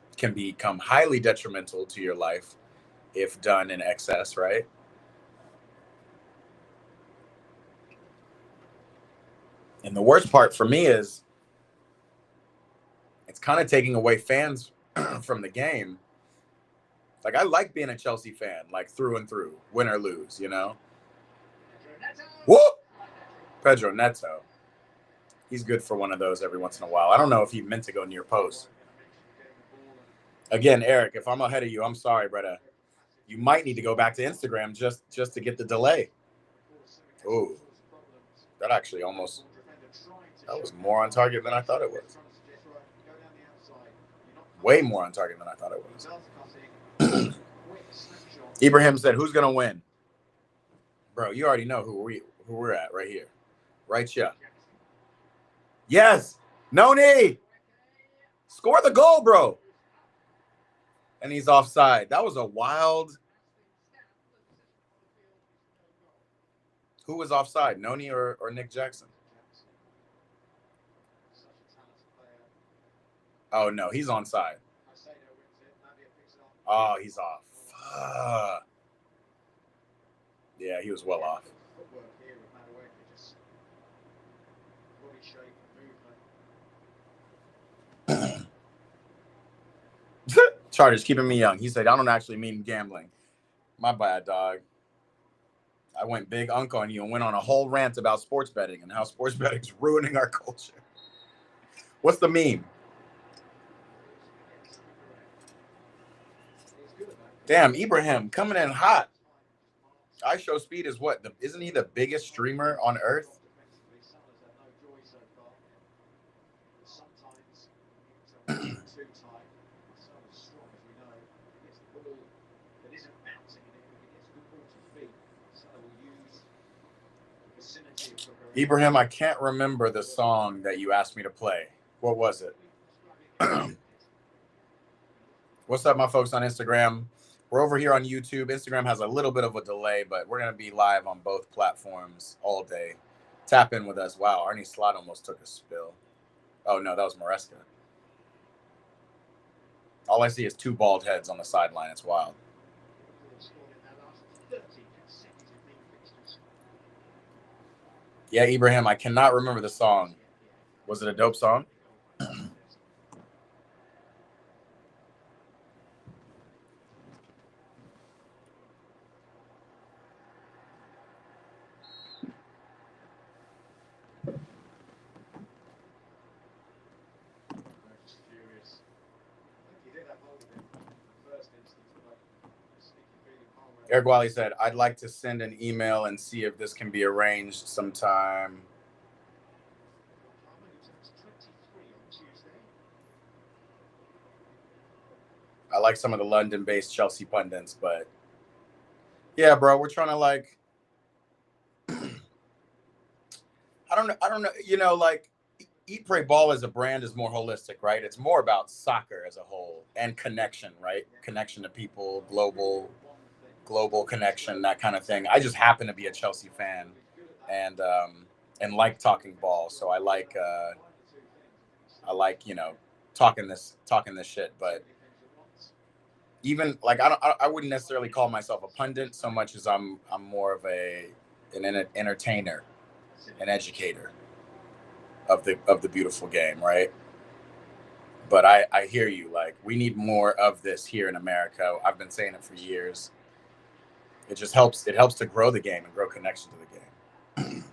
It can become highly detrimental to your life if done in excess, right? And the worst part for me is it's kind of taking away fans from the game. Like, I like being a Chelsea fan, like through and through, win or lose, you know? Whoop! Pedro Neto. He's good for one of those every once in a while. I don't know if he meant to go near post. Again, Eric, if I'm ahead of you, I'm sorry, brother. You might need to go back to Instagram just to get the delay. Ooh, that actually that was more on target than I thought it was. Way more on target than I thought it was. Ibrahim said, "Who's gonna win?" Bro, you already know who we're at right here, right here. Yes, Noni, score the goal, bro. And he's offside. That was a wild. Who was offside, Noni or Nick Jackson? Oh no, he's onside. Oh, he's off. Yeah, he was well off. Charter's keeping me young. He said, "I don't actually mean gambling." My bad, dog. I went big unk on you and went on a whole rant about sports betting and how sports betting is ruining our culture. What's the meme? Damn, Ibrahim coming in hot. iShowSpeed is what? Isn't he the biggest streamer on earth? Ibrahim, I can't remember the song that you asked me to play. What was it? What's up, my folks on Instagram? We're over here on YouTube. Instagram has a little bit of a delay, but we're going to be live on both platforms all day. Tap in with us. Wow, Arnie Slot almost took a spill. Oh, no, that was Maresca. All I see is two bald heads on the sideline. It's wild. Yeah, Ibrahim, I cannot remember the song. Was it a dope song? Eric Wiley said, "I'd like to send an email and see if this can be arranged sometime." I like some of the London-based Chelsea pundits, but yeah, bro, we're trying to like, I don't know, you know, like Eat, Pray, Ball as a brand is more holistic, right? It's more about soccer as a whole and connection, right? Connection to people, global connection, that kind of thing. I just happen to be a Chelsea fan and like talking ball, so I like you know, talking this shit, but even like I wouldn't necessarily call myself a pundit so much as I'm more of an entertainer, an educator of the beautiful game, right? But I hear you. Like, we need more of this here in America. I've been saying it for years. It just helps. It helps to grow the game and grow connection to the game.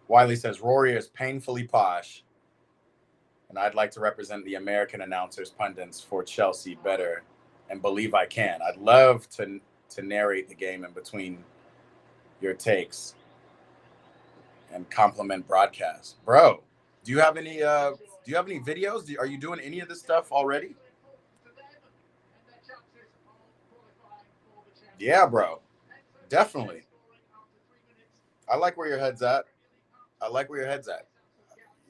Wiley says Rory is painfully posh, and I'd like to represent the American announcers, pundits for Chelsea better, and believe I can. I'd love to narrate the game in between your takes and compliment broadcast, bro. Do you have any? Do you have any videos? Are you doing any of this stuff already? Yeah, bro. Definitely. I like where your head's at. I like where your head's at.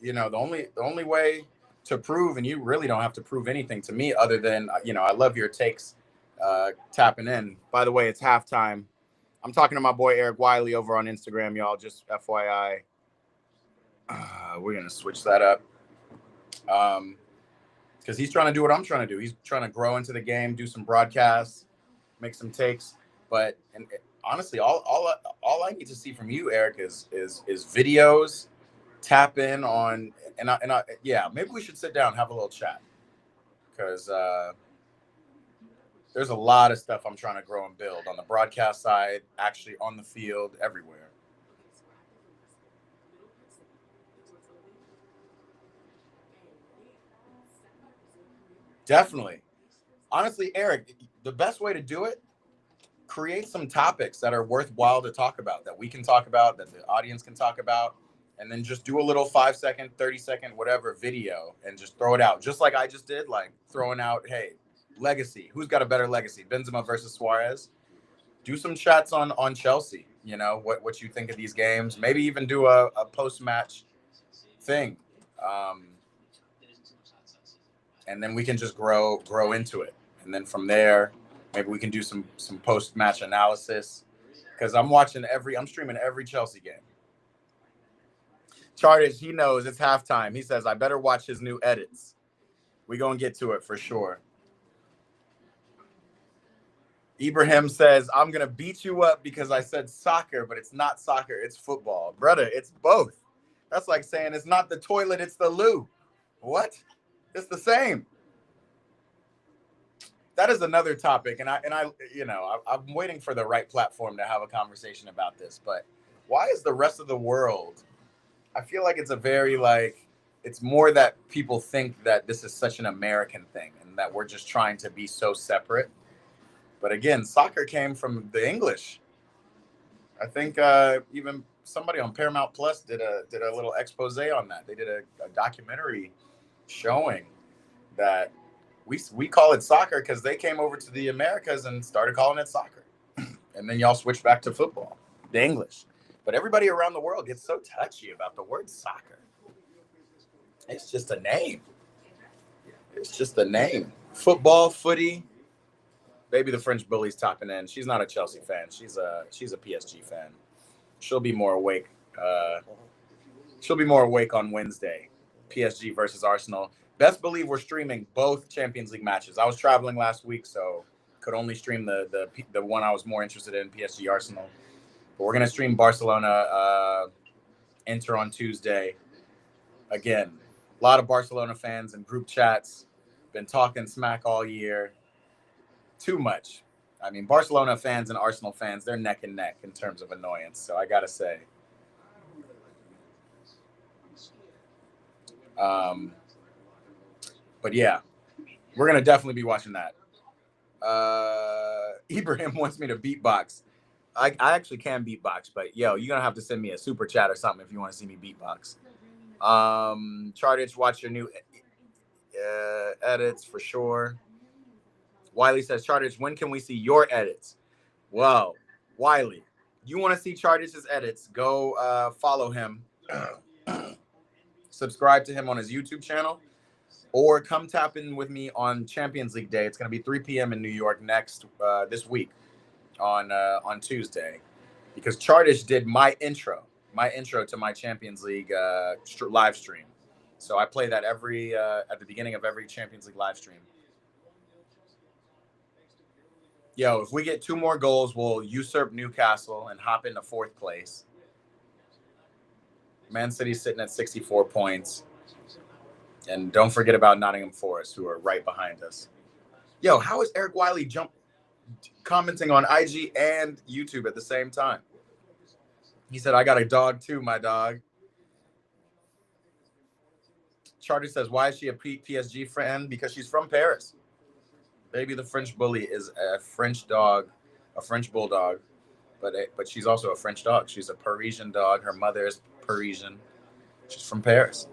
You know, the only way to prove, and you really don't have to prove anything to me other than, you know, I love your takes tapping in. By the way, it's halftime. I'm talking to my boy Eric Wiley over on Instagram, y'all. Just FYI. We're going to switch that up. Because he's trying to do what I'm trying to do. He's trying to grow into the game, do some broadcasts, make some takes. But honestly, all I need to see from you, Eric, is videos. Tap in on, and I yeah, maybe we should sit down and have a little chat, because there's a lot of stuff I'm trying to grow and build on the broadcast side, actually on the field, everywhere. Definitely. Honestly, Eric, the best way to do it, create some topics that are worthwhile to talk about, that we can talk about, that the audience can talk about, and then just do a little 5-second, 30-second, whatever video and just throw it out. Just like I just did, like throwing out, hey, legacy. Who's got a better legacy? Benzema versus Suarez. Do some chats on Chelsea. You know, what you think of these games. Maybe even do a post-match thing. And then we can just grow into it. And then from there, maybe we can do some post-match analysis. Because I'm streaming every Chelsea game. Charters, he knows it's halftime. He says, I better watch his new edits. We're going to get to it for sure. Ibrahim says, I'm going to beat you up because I said soccer, but it's not soccer. It's football. Brother, it's both. That's like saying it's not the toilet, it's the loo. What? It's the same. That is another topic. And I you know, I'm waiting for the right platform to have a conversation about this. But why is the rest of the world, I feel like it's a very, like, it's more that people think that this is such an American thing and that we're just trying to be so separate. But again, soccer came from the English. I think even somebody on Paramount Plus did a little expose on that. They did a documentary showing that we call it soccer because they came over to the Americas and started calling it soccer. And then y'all switched back to football, the English. But everybody around the world gets so touchy about the word soccer. It's just a name. It's just a name. Football, footy. Baby, the French bully's topping in. She's not a Chelsea fan. She's a PSG fan. She'll be more awake. She'll be more awake on Wednesday. PSG versus Arsenal. Best believe we're streaming both Champions League matches. I was traveling last week, so could only stream the one I was more interested in, PSG Arsenal. But we're gonna stream Barcelona Inter on Tuesday. Again, a lot of Barcelona fans in group chats. Been talking smack all year. Too much. I mean, Barcelona fans and Arsenal fans, they're neck and neck in terms of annoyance. So I gotta say. But yeah, we're gonna definitely be watching that. Ibrahim wants me to beatbox. I actually can beatbox, but yo, you're gonna have to send me a super chat or something if you want to see me beatbox. Chartich, watch your new edits for sure. Wiley says, Chartich, when can we see your edits? Well, Wiley, you want to see Chartich's edits? Go follow him, subscribe to him on his YouTube channel, or come tap in with me on Champions League Day. It's going to be 3 p.m. in New York this week on Tuesday, because Chartich did my intro to my Champions League live stream. So I play that at the beginning of every Champions League live stream. Yo, if we get 2 more goals, we'll usurp Newcastle and hop into 4th place. Man City's sitting at 64 points. And don't forget about Nottingham Forest, who are right behind us. Yo, how is Eric Wiley commenting on IG and YouTube at the same time? He said, I got a dog too, my dog. Charter says, why is she a PSG fan? Because she's from Paris. Baby the French bully is a French dog, a French bulldog, but she's also a French dog. She's a Parisian dog. Her mother is Parisian. She's from Paris.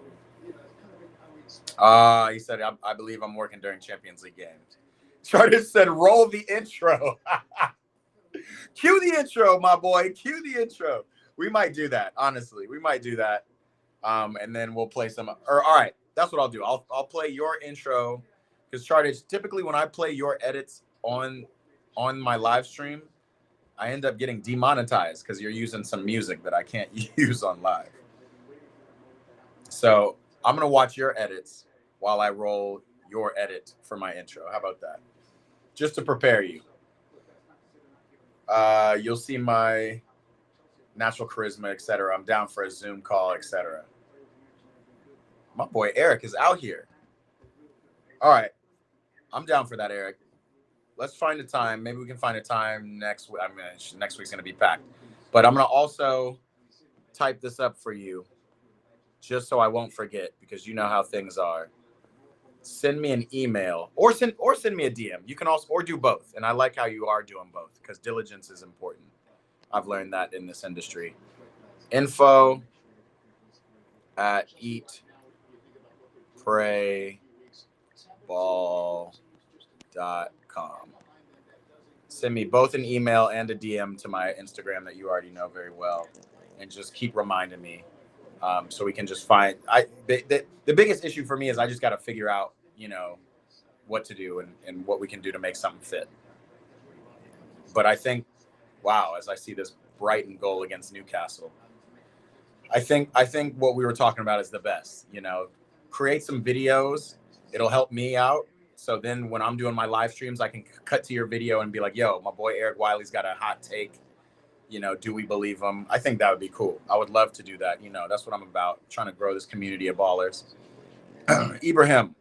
He said, I believe I'm working during Champions League games. Charter said, roll the intro. Cue the intro, my boy. Cue the intro. We might do that, honestly. We might do that. And then we'll play some. Or all right, that's what I'll do. I'll play your intro, because Charter, typically when I play your edits on my live stream, I end up getting demonetized because you're using some music that I can't use on live. So I'm gonna watch your edits while I roll your edit for my intro. How about that? Just to prepare you. You'll see my natural charisma, etc. I'm down for a Zoom call, etc. My boy Eric is out here. All right. I'm down for that, Eric. Let's find a time. Maybe we can find a time next week. I mean, next week's going to be packed. But I'm going to also type this up for you just so I won't forget, because you know how things are. Send me an email or send me a DM. You can also, or do both. And I like how you are doing both, because diligence is important. I've learned that in this industry. info@eatprayball.com. Send me both an email and a DM to my Instagram that you already know very well, and just keep reminding me, so we can just find. The biggest issue for me is I just got to figure out, what to do and what we can do to make something fit. But I think, wow, as I see this Brighton goal against Newcastle, I think what we were talking about is the best. Create some videos. It'll help me out. So then when I'm doing my live streams, I can cut to your video and be like, yo, my boy Eric Wiley's got a hot take. Do we believe him? I think that would be cool. I would love to do that. That's what I'm about, trying to grow this community of ballers. Ibrahim,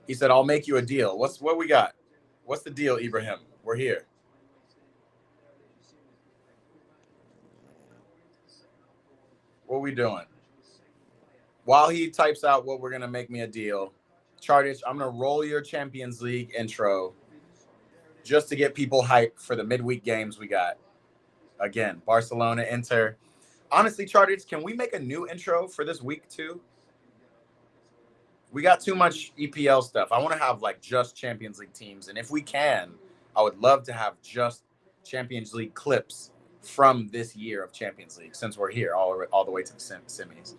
he said, I'll make you a deal. What we got? What's the deal, Ibrahim? We're here. What are we doing? While he types out what we're going to make me a deal, Chartich, I'm going to roll your Champions League intro just to get people hyped for the midweek games we got. Again, Barcelona, Inter. Honestly, Chartich, can we make a new intro for this week too? We got too much EPL stuff. I want to have just Champions League teams. And if we can, I would love to have just Champions League clips from this year of Champions League, since we're here all the way to the semis.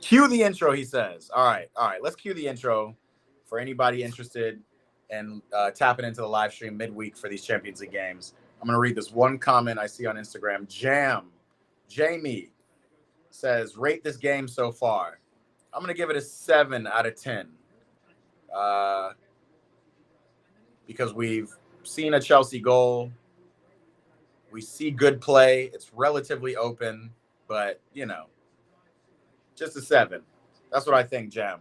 Cue the intro, he says. All right. Let's cue the intro for anybody interested in tapping into the live stream midweek for these Champions League games. I'm going to read this one comment I see on Instagram. Jamie says, rate this game so far. I'm going to give it a 7 out of 10. Because we've seen a Chelsea goal. We see good play. It's relatively open, but, just a 7. That's what I think, Jam.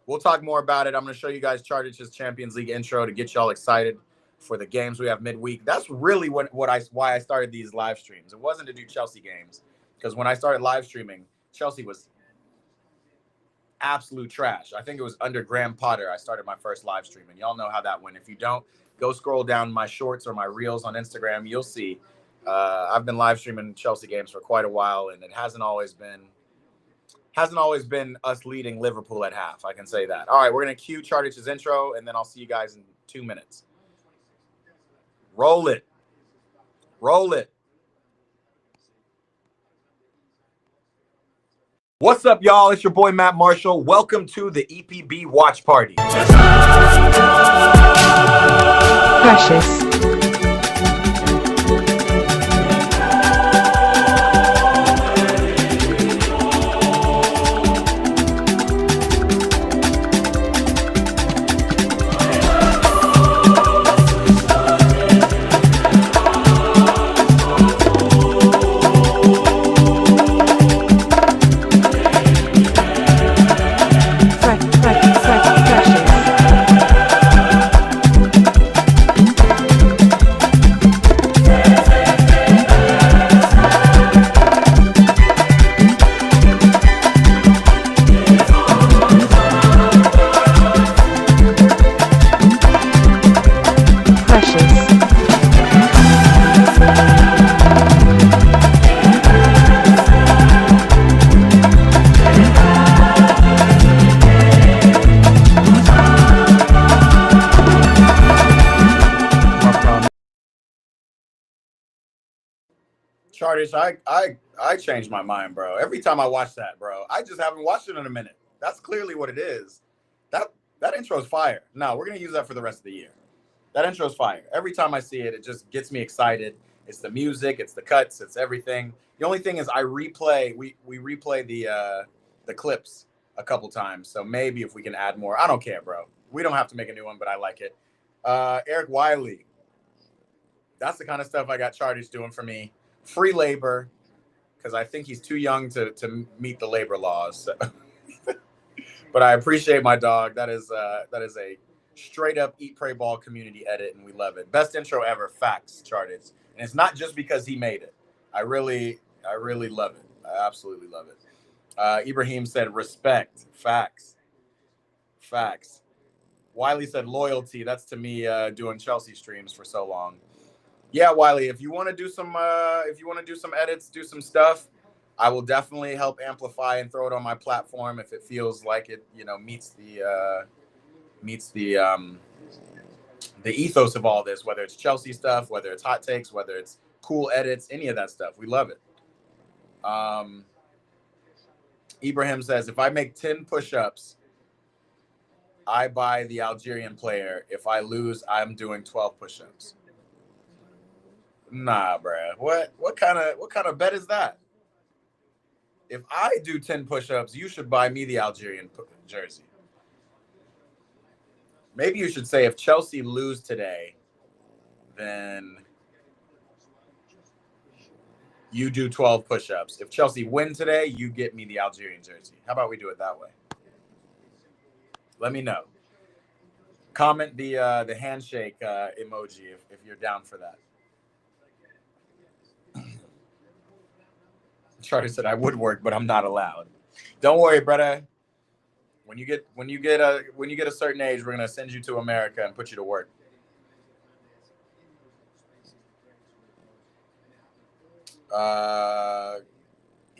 We'll talk more about it. I'm going to show you guys Chartich's Champions League intro to get y'all excited for the games we have midweek. That's really why I started these live streams. It wasn't to do Chelsea games, because when I started live streaming, Chelsea was absolute trash. I think it was under Graham Potter I started my first live stream, and y'all know how that went. If you don't, go scroll down my shorts or my reels on Instagram. You'll see I've been live streaming Chelsea games for quite a while, and it hasn't always been us leading Liverpool at half. I can say that. All right, we're going to cue Chartich's intro, and then I'll see you guys in 2 minutes. Roll it. What's up, y'all? It's your boy, Matt Marshall. Welcome to the EPB Watch Party. Precious. Charters, I changed my mind, bro. Every time I watch that, bro, I just haven't watched it in a minute. That's clearly what it is. That intro's fire. No, we're gonna use that for the rest of the year. That intro's fire. Every time I see it, it just gets me excited. It's the music, it's the cuts, it's everything. The only thing is we replay the clips a couple times. So maybe if we can add more. I don't care, bro. We don't have to make a new one, but I like it. Eric Wiley. That's the kind of stuff I got Charters doing for me. Free labor, because I think he's too young to meet the labor laws. So. But I appreciate my dog. That is a straight up Eat Pray Ball community edit, and we love it. Best intro ever. Facts, Charters. And it's not just because he made it. I really love it. I absolutely love it. Ibrahim said respect. Facts. Wiley said loyalty. That's to me doing Chelsea streams for so long. Yeah, Wiley, if you want to do some edits, do some stuff, I will definitely help amplify and throw it on my platform if it feels like it, meets the ethos of all this, whether it's Chelsea stuff, whether it's hot takes, whether it's cool edits, any of that stuff. We love it. Ibrahim says, if I make 10 push-ups, I buy the Algerian player. If I lose, I'm doing 12 push-ups. Nah, bruh. What kind of bet is that? If I do 10 push-ups, you should buy me the Algerian jersey. Maybe you should say if Chelsea lose today, then you do 12 push-ups. If Chelsea win today, you get me the Algerian jersey. How about we do it that way? Let me know. Comment the handshake emoji if you're down for that. Charter said I would work, but I'm not allowed. Don't worry, brother. When you get a certain age, we're gonna send you to America and put you to work.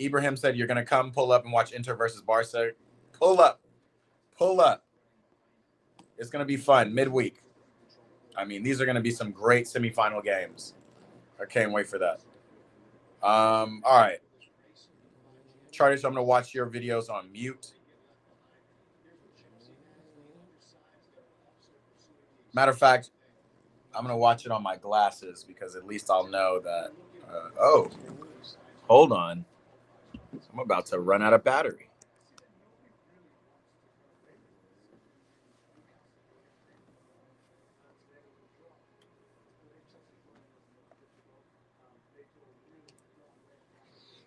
Ibrahim said you're gonna come pull up and watch Inter versus Barca. Pull up. It's gonna be fun midweek. I mean, these are gonna be some great semifinal games. I can't wait for that. All right. Charters, I'm gonna watch your videos on mute. Matter of fact, I'm gonna watch it on my glasses because at least I'll know that. Oh, hold on. I'm about to run out of battery.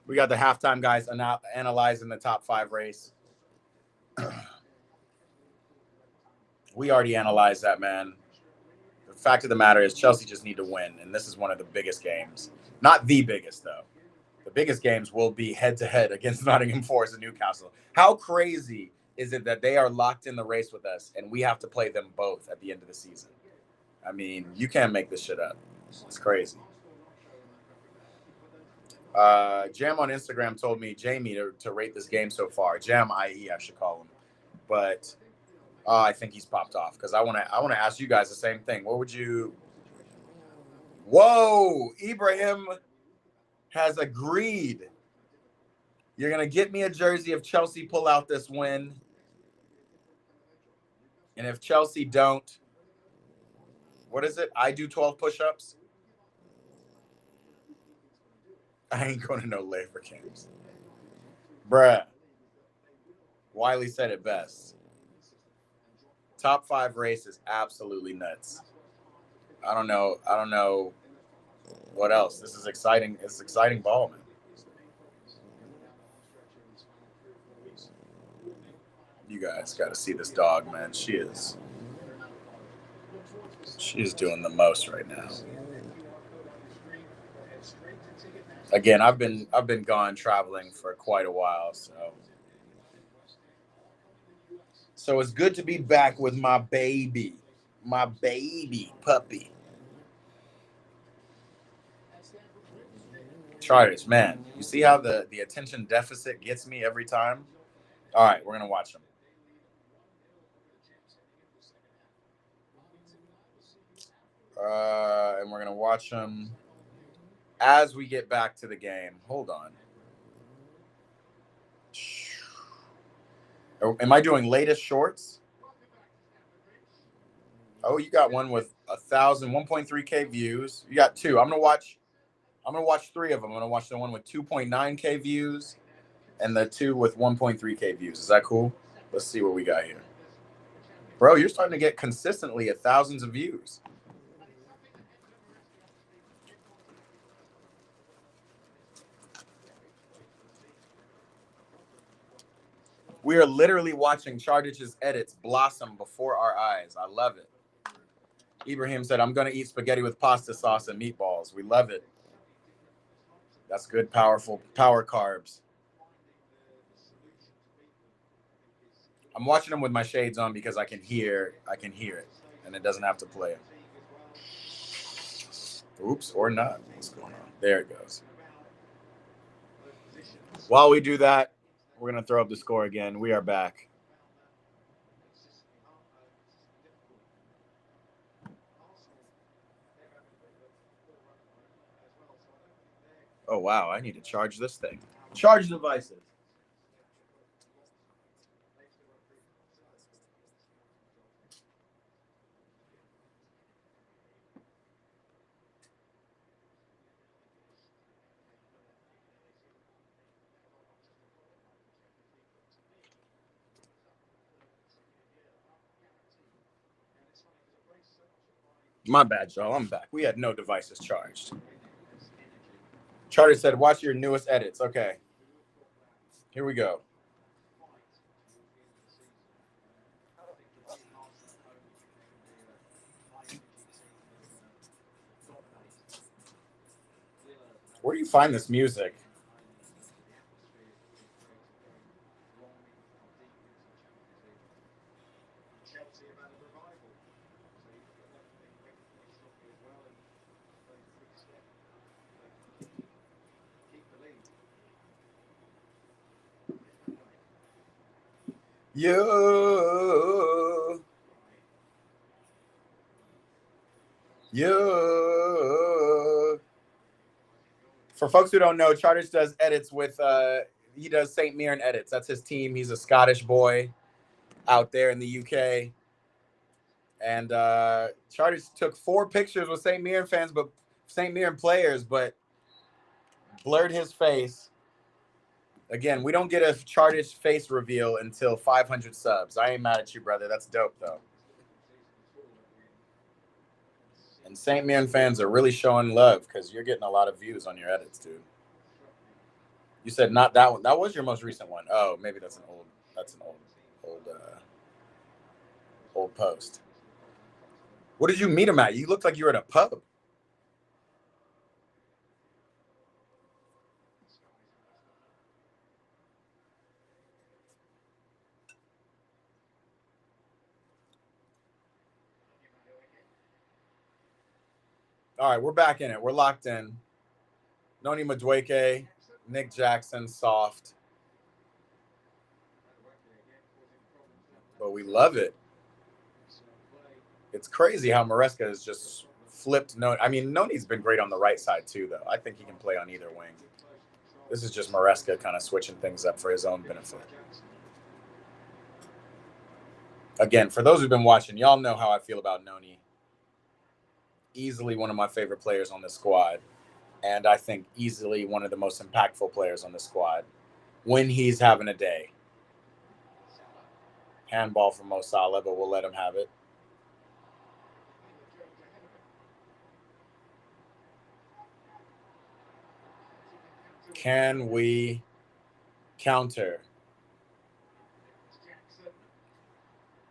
We got the halftime guys analyzing the top 5 race. We already analyzed that, man. The fact of the matter is Chelsea just need to win, and this is one of the biggest games. Not the biggest, though. The biggest games will be head-to-head against Nottingham Forest and Newcastle. How crazy is it that they are locked in the race with us, and we have to play them both at the end of the season? I mean, you can't make this shit up. It's crazy. Jam on Instagram told me Jamie to rate this game so far. Jam, i.e., I should call him. But I think he's popped off because I want to ask you guys the same thing. What would you? Whoa, Ibrahim has agreed. You're gonna get me a jersey if Chelsea pull out this win, and if Chelsea don't, what is it? I do 12 push-ups. I ain't going to no labor camps. Bruh. Wiley said it best. Top 5 race is absolutely nuts. I don't know what else. This is exciting. It's exciting ball, man. You guys got to see this dog, man. She is doing the most right now. Again, I've been gone traveling for quite a while, so it's good to be back with my baby puppy. Charters, man, you see how the attention deficit gets me every time? All right, we're gonna watch them. And we're gonna watch them as we get back to the game. Hold on. Am I doing latest shorts? Oh, you got one with 1.3K views. You got two. I'm gonna watch 3 of them. I'm gonna watch the one with 2.9K views and the 2 with 1.3K views. Is that cool? Let's see what we got here. Bro, you're starting to get consistently at thousands of views. We are literally watching Chardich's edits blossom before our eyes. I love it. Ibrahim said, I'm going to eat spaghetti with pasta sauce and meatballs. We love it. That's good, powerful power carbs. I'm watching them with my shades on because I can hear it, and it doesn't have to play. Oops, or not. What's going on? There it goes. While we do that, we're going to throw up the score again. We are back. Oh, wow. I need to charge this thing. Charge devices. My bad, y'all. I'm back. We had no devices charged. Charter said, watch your newest edits. Okay. Here we go. Where do you find this music? Yo. For folks who don't know, Charters does edits with he does St. Mirren edits. That's his team. He's a Scottish boy out there in the UK. And Charters took 4 pictures with St. Mirren fans, but St. Mirren players, but blurred his face. Again, we don't get a Charters face reveal until 500 subs. I ain't mad at you, brother. That's dope, though. And St. Mirren fans are really showing love because you're getting a lot of views on your edits, dude. You said not that one. That was your most recent one. Oh, maybe that's an old post. What did you meet him at? You looked like you were at a pub. All right, we're back in it. We're locked in. Noni Madueke, Nick Jackson, soft. But we love it. It's crazy how Maresca has just flipped. I mean, Noni's been great on the right side too, though. I think he can play on either wing. This is just Maresca kind of switching things up for his own benefit. Again, for those who've been watching, y'all know how I feel about Noni. Easily one of my favorite players on this squad. And I think easily one of the most impactful players on the squad when he's having a day. Handball from Mo Salah, but we'll let him have it. Can we counter?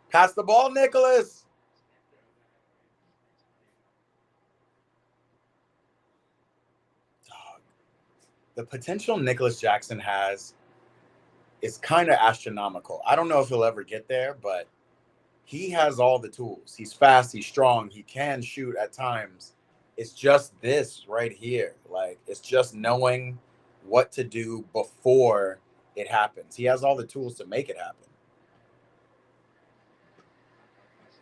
Pass the ball, Nicholas. The potential Nicholas Jackson has is kind of astronomical. I don't know if he'll ever get there, but he has all the tools. He's fast, he's strong, he can shoot at times. It's just this right here. Like, it's just knowing what to do before it happens. He has all the tools to make it happen.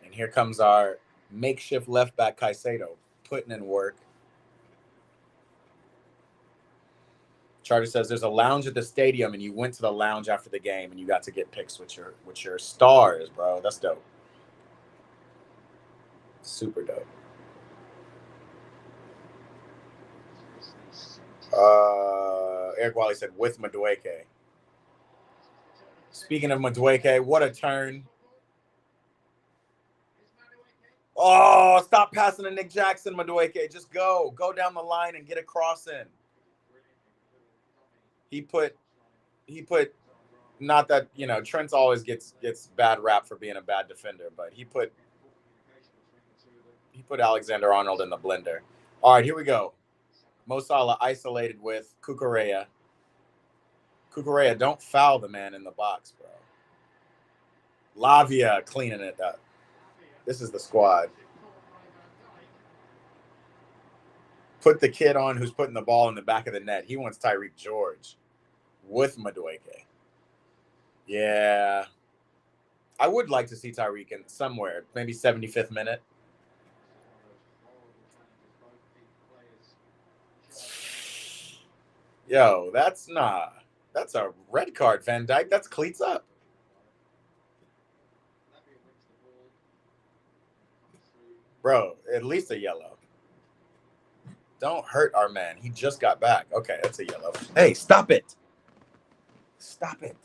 And here comes our makeshift left back Caicedo putting in work. Charter says there's a lounge at the stadium, and you went to the lounge after the game, and you got to get pics with your stars, bro. That's dope. Super dope. Eric Wally said with Madueke. Speaking of Madueke, what a turn. Oh, stop passing to Nick Jackson, Madueke. Just go down the line and get a cross in. He put not that, Trent always gets bad rap for being a bad defender, but he put Alexander Arnold in the blender. All right, here we go. Mo Salah isolated with Cucurella. Cucurella, don't foul the man in the box, bro. Lavia cleaning it up. This is the squad. Put the kid on who's putting the ball in the back of the net. He wants Tyreek George with Madueke. Yeah. I would like to see Tyreek in somewhere, maybe 75th minute. Yo, that's a red card, Van Dijk. That's cleats up. Bro, at least a yellow. Don't hurt our man. He just got back. Okay, that's a yellow. Hey, stop it. Stop it.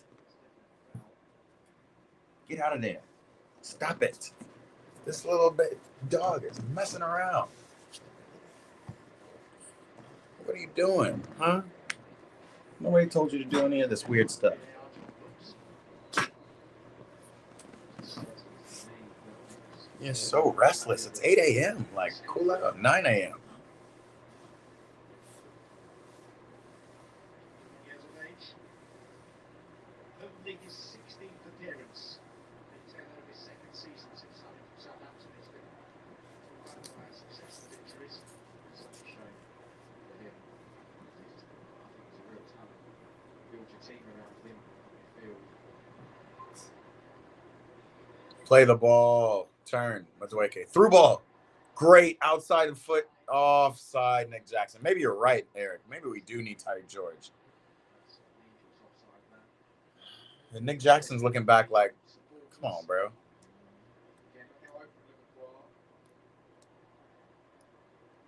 Get out of there. Stop it. This little dog is messing around. What are you doing, huh? Nobody told you to do any of this weird stuff. You're so restless. It's 8 a.m. Like, cool out. 9 a.m. Play the ball. Turn. Madueke. Through ball. Great. Outside the foot. Offside, Nick Jackson. Maybe you're right, Eric. Maybe we do need Tyreek George. And Nick Jackson's looking back like, come on, bro.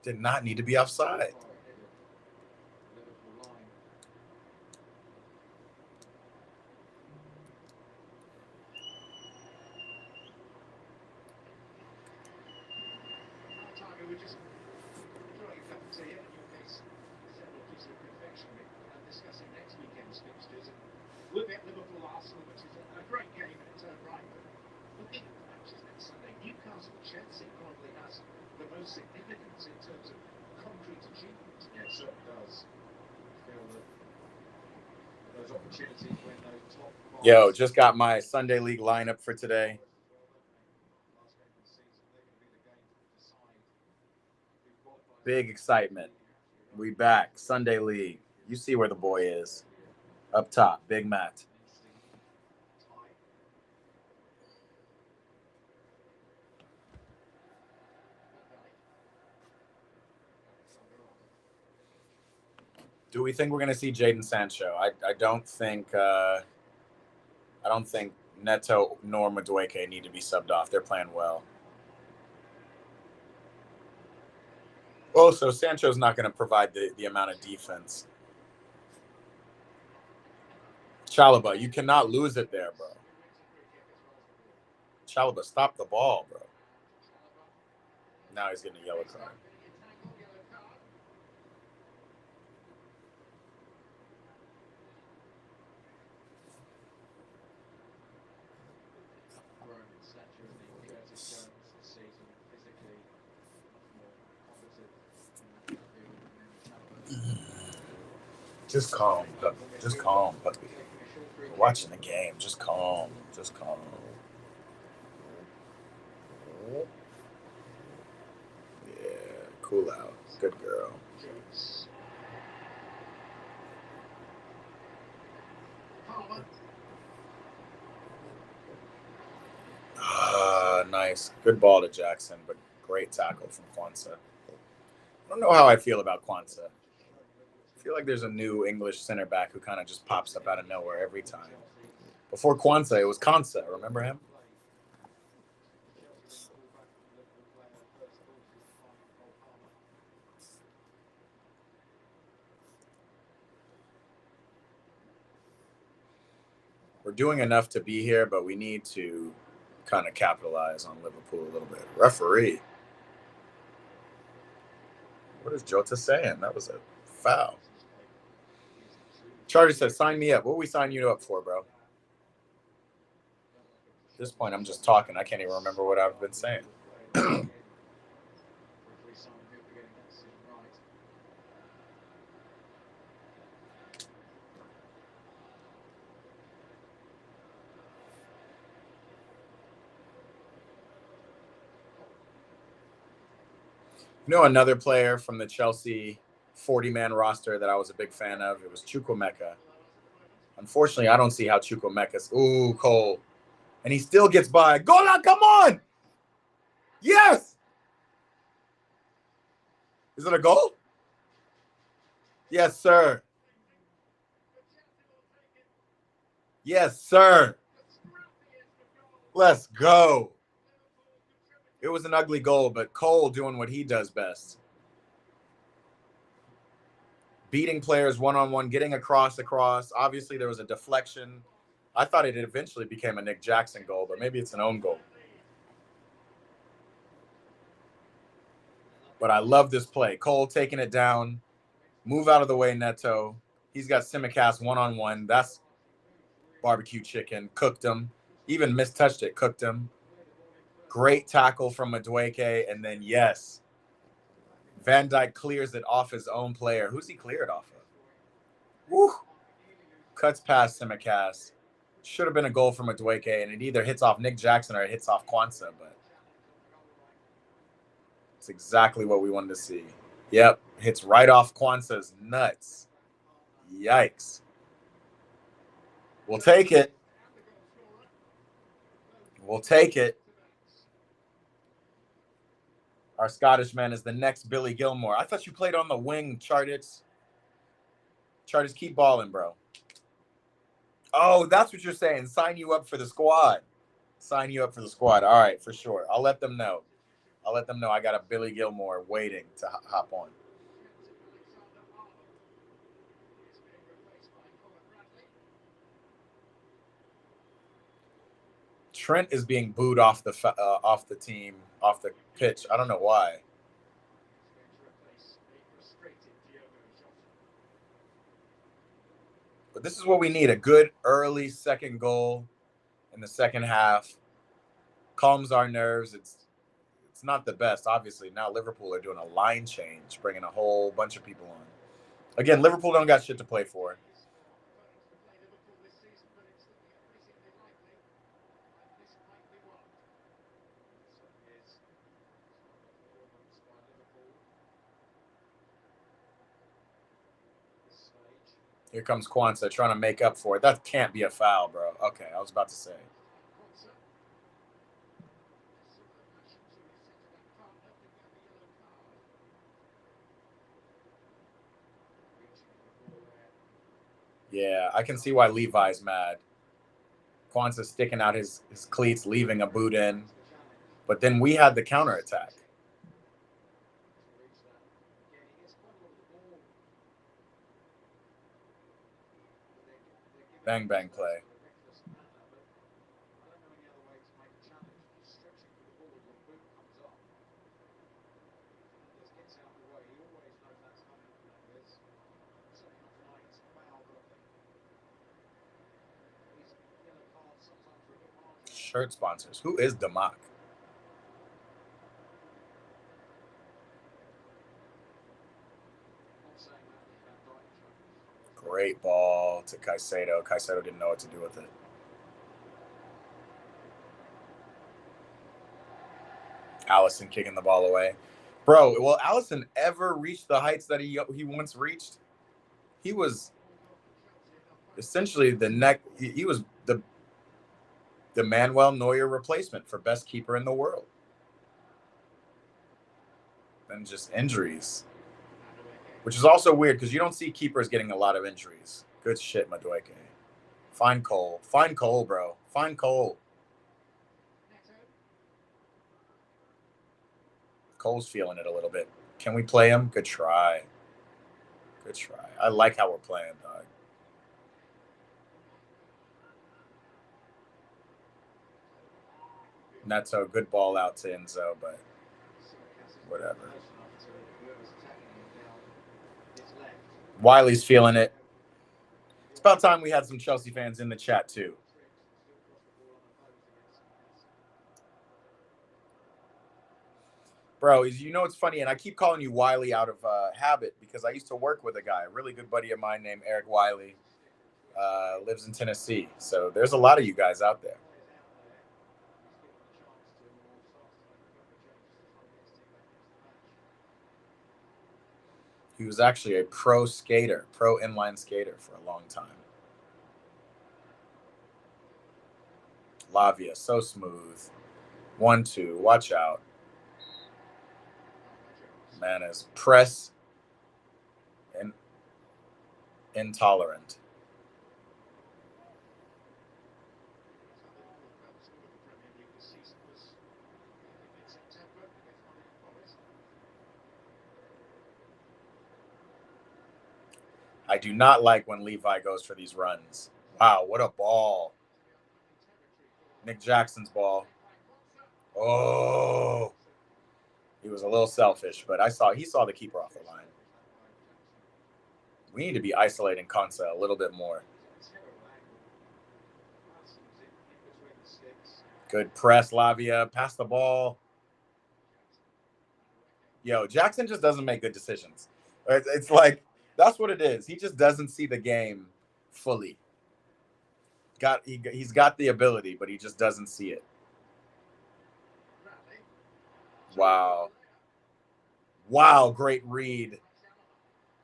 Did not need to be offside. Look at Liverpool Arsenal, which is a great game in its own right. But looking at the matches next Sunday, Newcastle Chelsea probably has the most significance in terms of concrete achievement. Yes, it does. I feel that those opportunities when those top. Yo, just got my Sunday League lineup for today. Big excitement. We back. Sunday League. You see where the boy is. Up top, Big Matt. Do we think we're going to see Jadon Sancho? I don't think Neto nor Madueke need to be subbed off. They're playing well. Also, Sancho's not going to provide the amount of defense. Chalobah, you cannot lose it there, bro. Chalobah, stop the ball, bro. Now he's getting a yellow card. Just calm, puppy. Just calm, puppy. We're watching the game. Just calm. Just calm. Yeah, cool out. Good girl. Nice. Good ball to Jackson, but great tackle from Kwanzaa. I don't know how I feel about Kwanzaa. I feel like there's a new English center back who kind of just pops up out of nowhere every time. Before Kwanzaa, it was Konsa. Remember him? We're doing enough to be here, but we need to kind of capitalize on Liverpool a little bit. Referee. What is Jota saying? That was a foul. Charlie says, sign me up. What are we signing you up for, bro? At this point, I'm just talking. I can't even remember what I've been saying. You know, another player from the Chelsea 40-man roster that I was a big fan of, it was Chukwuemeka. Unfortunately, I don't see how Chukwuemeka's... Ooh, Cole. And he still gets by. Gola, come on! Yes! Is it a goal? Yes, sir. Yes, sir. Let's go. It was an ugly goal, but Cole doing what he does best. Beating players one-on-one, getting across. Obviously, there was a deflection. I thought it eventually became a Nick Jackson goal, but maybe it's an own goal. But I love this play. Cole taking it down. Move out of the way, Neto. He's got Simicast one-on-one. That's barbecue chicken. Cooked him. Even mistouched it. Cooked him. Great tackle from Madueke. And then, yes, Van Dijk clears it off his own player. Who's he cleared off of? Woo! Cuts past Simicast. Should have been a goal from Madueke, and it either hits off Nick Jackson or it hits off Kwanzaa, but it's exactly what we wanted to see. Yep, hits right off Kwanzaa's nuts. Yikes. We'll take it. We'll take it. Our Scottish man is the next Billy Gilmore. I thought you played on the wing, Chartix. Chartix, keep balling, bro. Oh, that's what you're saying. Sign you up for the squad. Sign you up for the squad. All right, for sure. I'll let them know. I got a Billy Gilmore waiting to hop on. Trent is being booed off the team, off the pitch. I don't know why. But this is what we need, a good early second goal in the second half. Calms our nerves. It's not the best, obviously. Now Liverpool are doing a line change, bringing a whole bunch of people on. Again, Liverpool don't got shit to play for. Here comes Kwanzaa trying to make up for it. That can't be a foul, bro. Okay, I was about to say. Yeah, I can see why Levi's mad. Kwanzaa sticking out his cleats, leaving a boot in. But then we had the counterattack. Bang, bang play. Shirt sponsors. Who is Damak? Great ball to Caicedo. Caicedo didn't know what to do with it. Allison kicking the ball away. Bro, will Allison ever reach the heights that he once reached? He was essentially he was the Manuel Neuer replacement for best keeper in the world. Then just injuries. which is also weird because you don't see keepers getting a lot of injuries. Good shit, Madueke. Find Cole. Find Cole, bro. Find Cole. Cole's feeling it a little bit. Can we play him? Good try. Good try. I like how we're playing, dog. Neto, good ball out to Enzo, but whatever. Wiley's feeling it. It's about time we had some Chelsea fans in the chat, too. Bro, you know it's funny, and I keep calling you Wiley out of habit because I used to work with a guy, a really good buddy of mine named Eric Wiley, lives in Tennessee. So there's a lot of you guys out there. He was actually a pro skater, pro inline skater for a long time. Lavia, so smooth. 1-2, watch out. Man is press and intolerant. I do not like when Levi goes for these runs. Wow, what a ball. Nick Jackson's ball. Oh. He was a little selfish, but he saw the keeper off the line. We need to be isolating Konsa a little bit more. Good press, Lavia. Pass the ball. Yo, Jackson just doesn't make good decisions. It's like, that's what it is. He just doesn't see the game fully. He's got the ability, but he just doesn't see it. Wow. Wow, great read.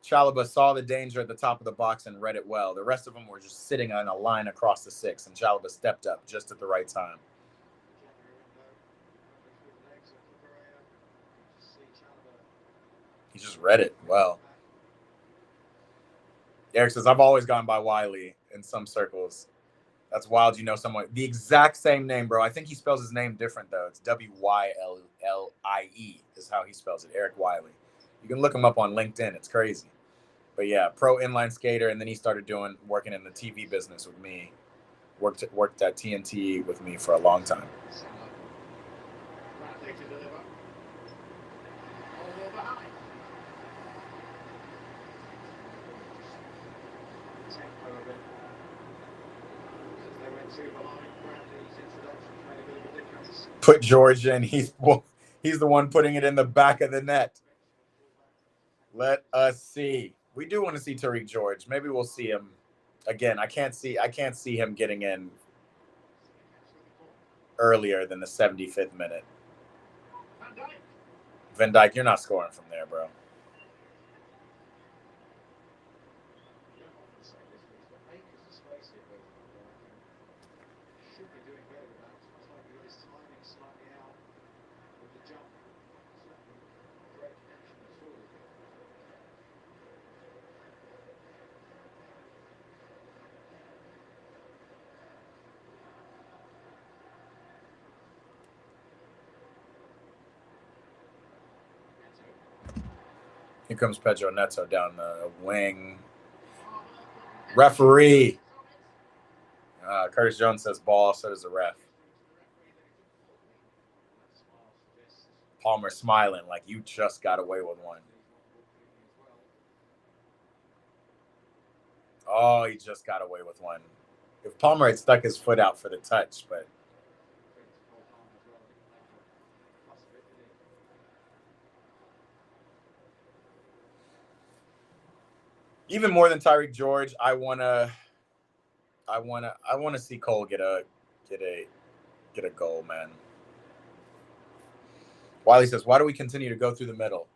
Chalobah saw the danger at the top of the box and read it well. The rest of them were just sitting on a line across the 6, and Chalobah stepped up just at the right time. He just read it well. Eric says, I've always gone by Wiley in some circles. That's wild. You know someone. The exact same name, bro. I think he spells his name different, though. It's W-Y-L-L-I-E is how he spells it. Eric Wiley. You can look him up on LinkedIn. It's crazy. But yeah, pro inline skater. And then he started working in the TV business with me. Worked at TNT with me for a long time. Put George in. He's the one putting it in the back of the net. Let us see. We do want to see Tariq George. Maybe we'll see him again. I can't see him getting in earlier than the 75th minute. Van Dijk, you're not scoring from there, bro. Here comes Pedro Neto down the wing. Referee. Curtis Jones says ball, so does the ref. Palmer smiling like you just got away with one. Oh, he just got away with one. If Palmer had stuck his foot out for the touch, but even more than Tariq George, I wanna see Cole get a goal, man. Wiley says, "Why do we continue to go through the middle?"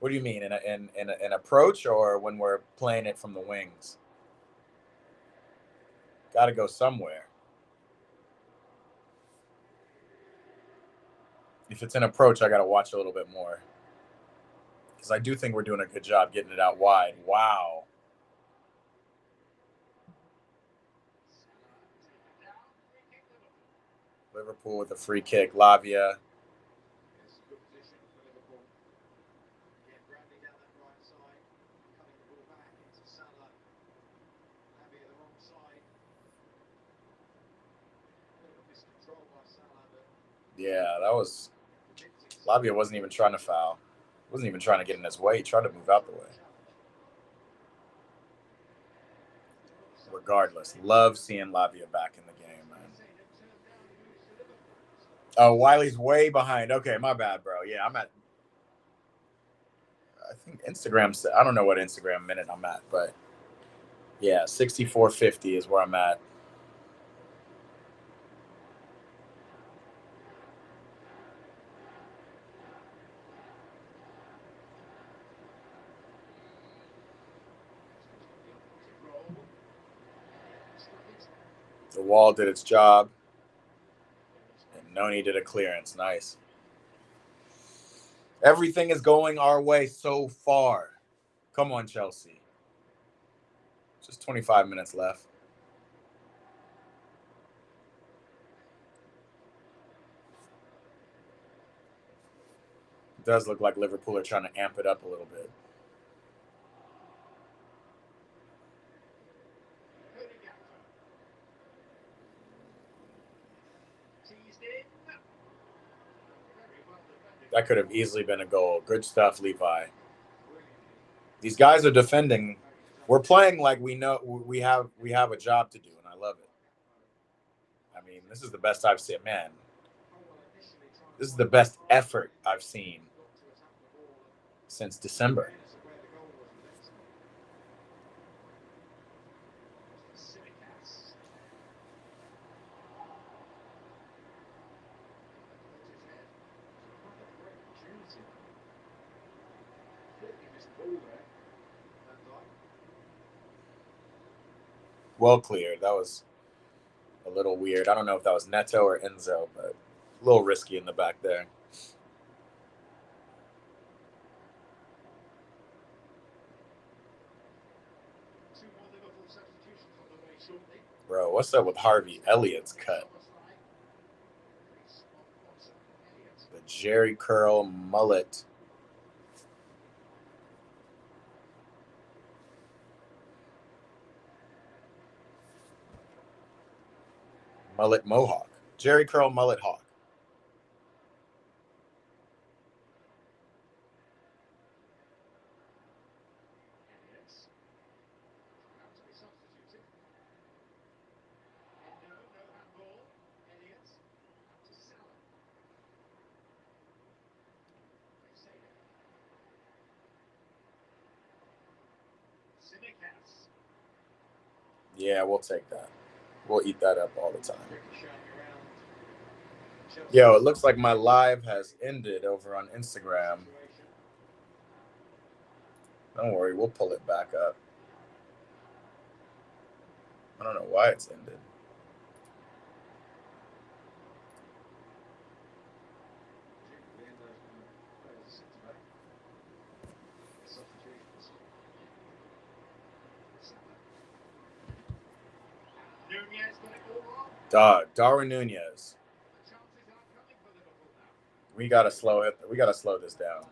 What do you mean, in an approach or when we're playing it from the wings? Got to go somewhere. If it's an approach, I got to watch a little bit more. because I do think we're doing a good job getting it out wide. Wow. Liverpool with a free kick. Lavia. It's a good position for Liverpool. Again, Bradley down that right side, cutting the ball back into Salah. Lavia the wrong side. A bit of a miscontrol by Salah, but Yeah, that was. predicting Lavia wasn't even trying to foul. Wasn't even trying to get in his way. He tried to move out the way. Regardless, love seeing Lavia back in the game, man. Oh, Wiley's way behind. Okay, my bad, bro. Yeah, I'm at. I think Instagram. I don't know what Instagram minute I'm at, but yeah, 64.50 is where I'm at. The wall did its job, and Noni did a clearance. Nice. Everything is going our way so far. Come on, Chelsea. Just 25 minutes left. It does look like Liverpool are trying to amp it up a little bit. That could have easily been a goal. Good stuff, Levi. These guys are defending. We're playing like we know we have a job to do, and I love it. I mean, this is the best I've seen. Man, this is the best effort I've seen since December. Well cleared. That was a little weird. I don't know if that was Neto or Enzo, but a little risky in the back there. Bro, what's up with Harvey Elliott's cut? The Jerry curl mullet. Mullet mohawk. Jerry curl mullet hawk. Yeah, we'll take that. We'll eat that up all the time. Yo, it looks like my live has ended over on Instagram. Don't worry, we'll pull it back up. I don't know why it's ended. Dog, Darwin Nunez. We gotta slow it. We gotta slow this down.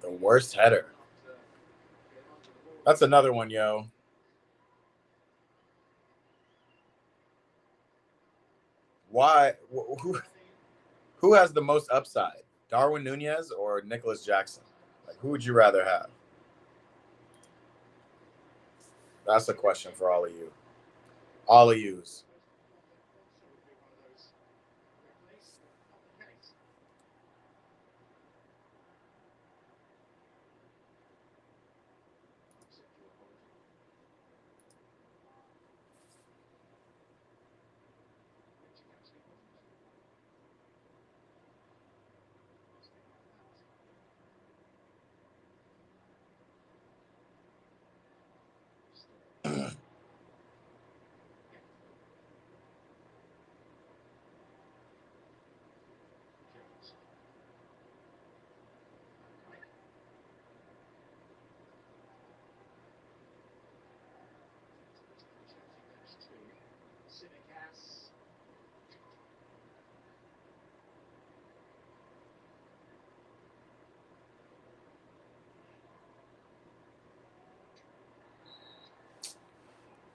The worst header. That's another one, yo. Why? Who has the most upside? Darwin Nunez or Nicholas Jackson? Like, who would you rather have? That's a question for all of you. All of yous.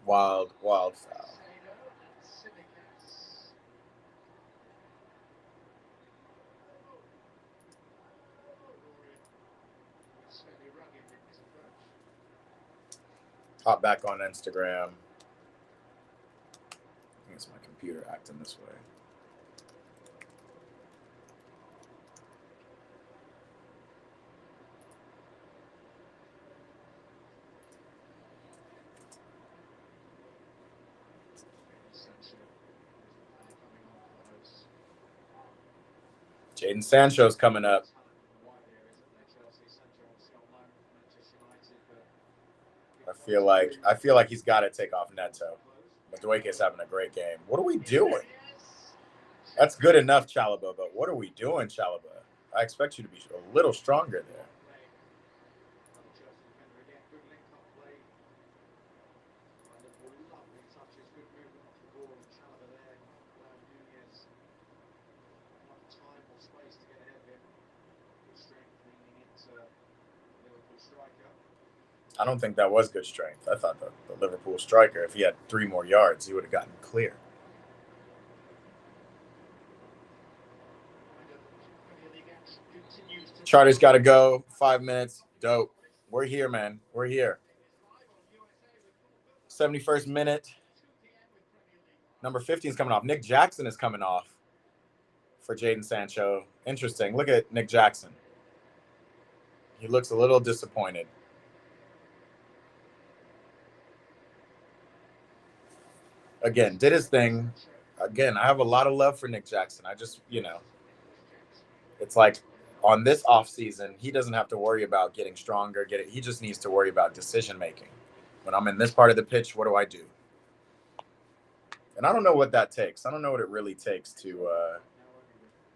Wild foul. Hop back on Instagram. I think it's my computer acting this way. Jadon Sancho's coming up. I feel like he's got to take off Neto. Madueke's having a great game. What are we doing? That's good enough, Chalobah, but what are we doing, Chalobah? I expect you to be a little stronger there. I don't think that was good strength. I thought the Liverpool striker, if he had 3 more yards, he would have gotten clear. Charter's got to go. 5 minutes. Dope. We're here, man. We're here. 71st minute. Number 15 is coming off. Nick Jackson is coming off for Jadon Sancho. Interesting. Look at Nick Jackson. He looks a little disappointed. Again, did his thing. Again, I have a lot of love for Nick Jackson. I just, it's like on this offseason, he doesn't have to worry about getting stronger. He just needs to worry about decision making. When I'm in this part of the pitch, what do I do? And I don't know what that takes. I don't know what it really takes to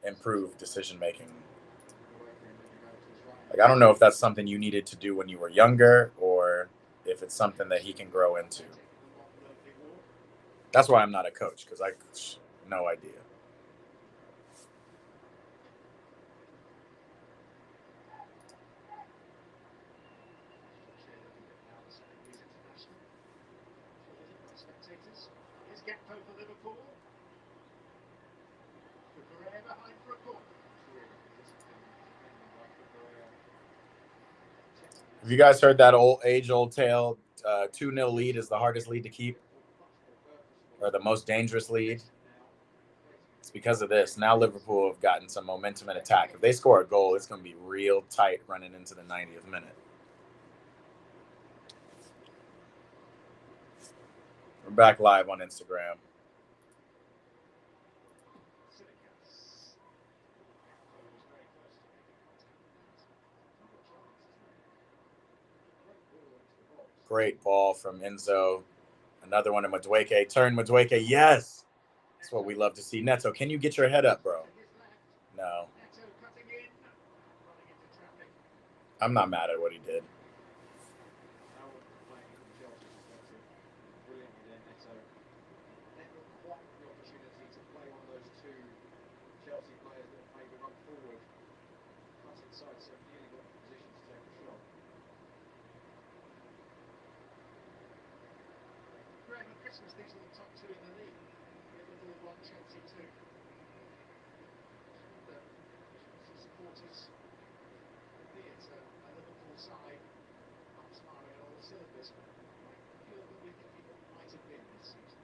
improve decision making. Like, I don't know if that's something you needed to do when you were younger or if it's something that he can grow into. That's why I'm not a coach, because I no idea. Have you guys heard that age-old tale? 2-0 lead is the hardest lead to keep, or the most dangerous lead. It's because of this. Now Liverpool have gotten some momentum and attack. If they score a goal, it's going to be real tight running into the 90th minute. We're back live on Instagram. Great ball from Enzo. Another one to Madueke. Turn Madueke. Yes. That's what we love to see. Neto, can you get your head up, bro? No. I'm not mad at what he did. Christmas, these are the top 2 in the league. Liverpool 1, Chelsea 2. The supporters, albeit a Liverpool side, not firing on all the cylinders, but I feel that we think it might have been this season.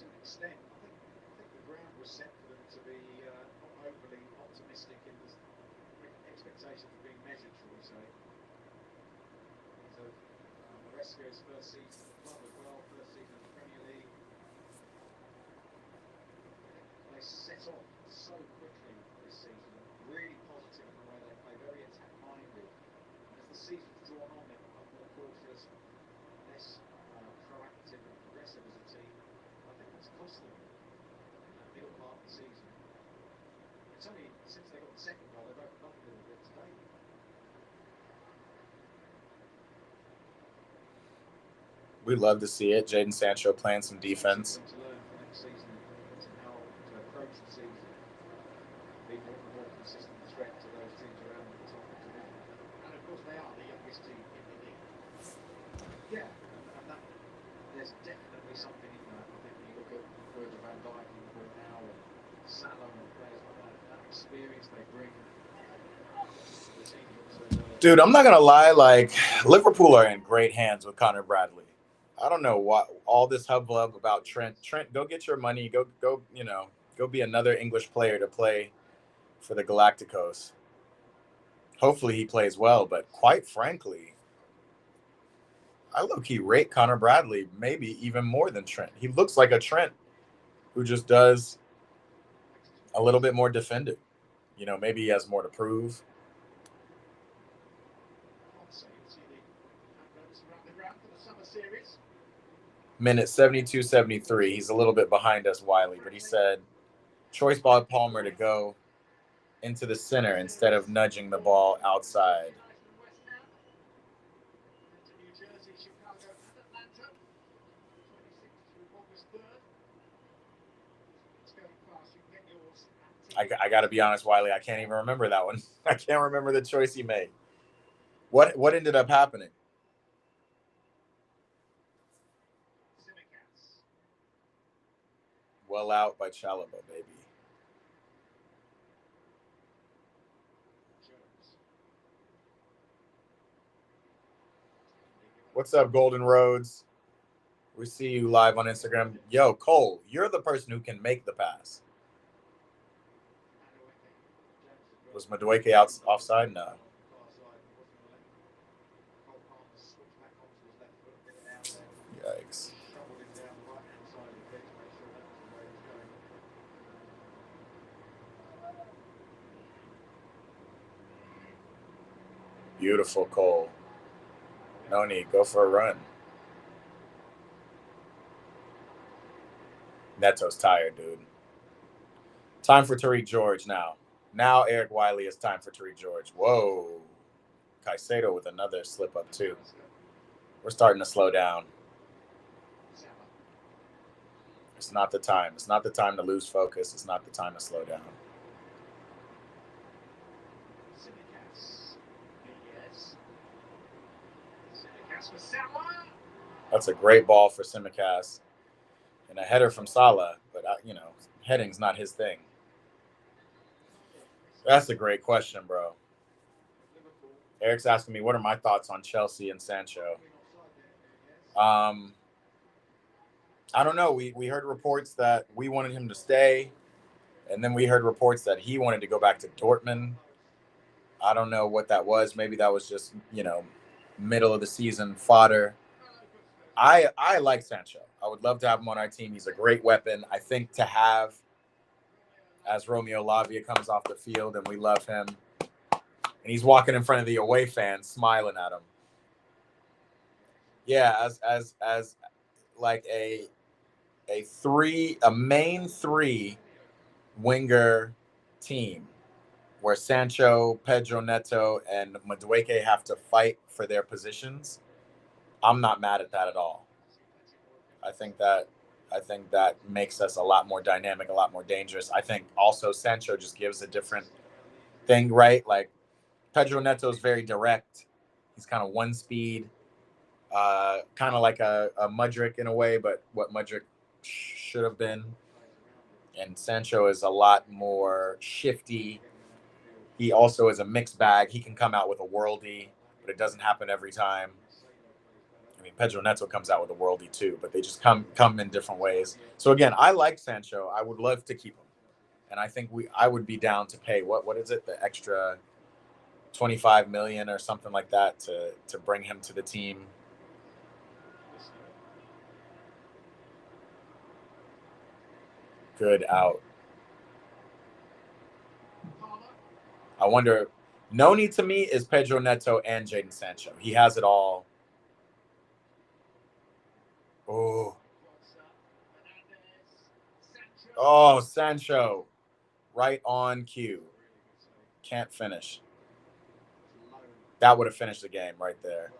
To an extent, I think the ground was set for them to be not overly optimistic in the expectation of being measured, shall we say. So, Maresca's first season at the club as well, first season in the Premier League. They set off so quickly this season, really positive in the way they play, very attack-minded. As the season's drawn on, they've become more cautious, less proactive and progressive as a team. I think that's cost them in that middle part of the season. It's only since they got the second goal, they've opened up a little bit today. We love to see it. Jadon Sancho playing some defense. there's definitely something in that. I think when you look at Virgil van Dijk in the ball now, and Salah and players like that experience they bring to the team looks at Dude, I'm not gonna lie. Like, Liverpool are in great hands with Connor Bradley. I don't know what all this hubbub about Trent. Trent, go get your money. Go. Go be another English player to play for the Galacticos. Hopefully he plays well, but quite frankly, I low-key rate Connor Bradley maybe even more than Trent. He looks like a Trent who just does a little bit more defending. Maybe he has more to prove. Minute 72, 73. He's a little bit behind us, Wiley, but he said choice ball Palmer to go into the center instead of nudging the ball outside. I got to be honest, Wiley, I can't even remember that one. I can't remember the choice he made. What ended up happening? Well out by Chalaba, baby. What's up, Golden Roads? We see you live on Instagram. Yo, Cole, you're the person who can make the pass. Was Madueke offside? No. Yikes. Beautiful, Cole. No need. Go for a run. Neto's tired, dude. Time for Tariq George now. Now Eric Wiley, it's time for Tariq George. Whoa. Caicedo with another slip up too. We're starting to slow down. It's not the time. It's not the time to lose focus. It's not the time to slow down. That's a great ball for Simicast. And a header from Salah, but, heading's not his thing. That's a great question, bro. Eric's asking me, what are my thoughts on Chelsea and Sancho? I don't know. We heard reports that we wanted him to stay, and then we heard reports that he wanted to go back to Dortmund. I don't know what that was. Maybe that was just, middle of the season fodder. I like Sancho. I would love to have him on our team. He's a great weapon. I think to have as Romeo Lavia comes off the field, and we love him. And he's walking in front of the away fans, smiling at him. Yeah, as like a main three winger team where Sancho, Pedro Neto, and Madueke have to fight for their positions. I'm not mad at that at all. I think that makes us a lot more dynamic, a lot more dangerous. I think also Sancho just gives a different thing, right? Like Pedro Neto is very direct. He's kind of one speed, kind of like a Mudryk in a way, but what Mudryk should have been. And Sancho is a lot more shifty. He also is a mixed bag. He can come out with a worldie, but it doesn't happen every time. I mean, Pedro Neto comes out with a worldie too, but they just come in different ways. So again, I like Sancho. I would love to keep him, and I think I would be down to pay what is it, the extra 25 million or something like that to bring him to the team. Good out. I wonder. Noni to me is Pedro Neto and Jadon Sancho. He has it all. Oh, Sancho. Right on cue. Can't finish. That would have finished the game right there.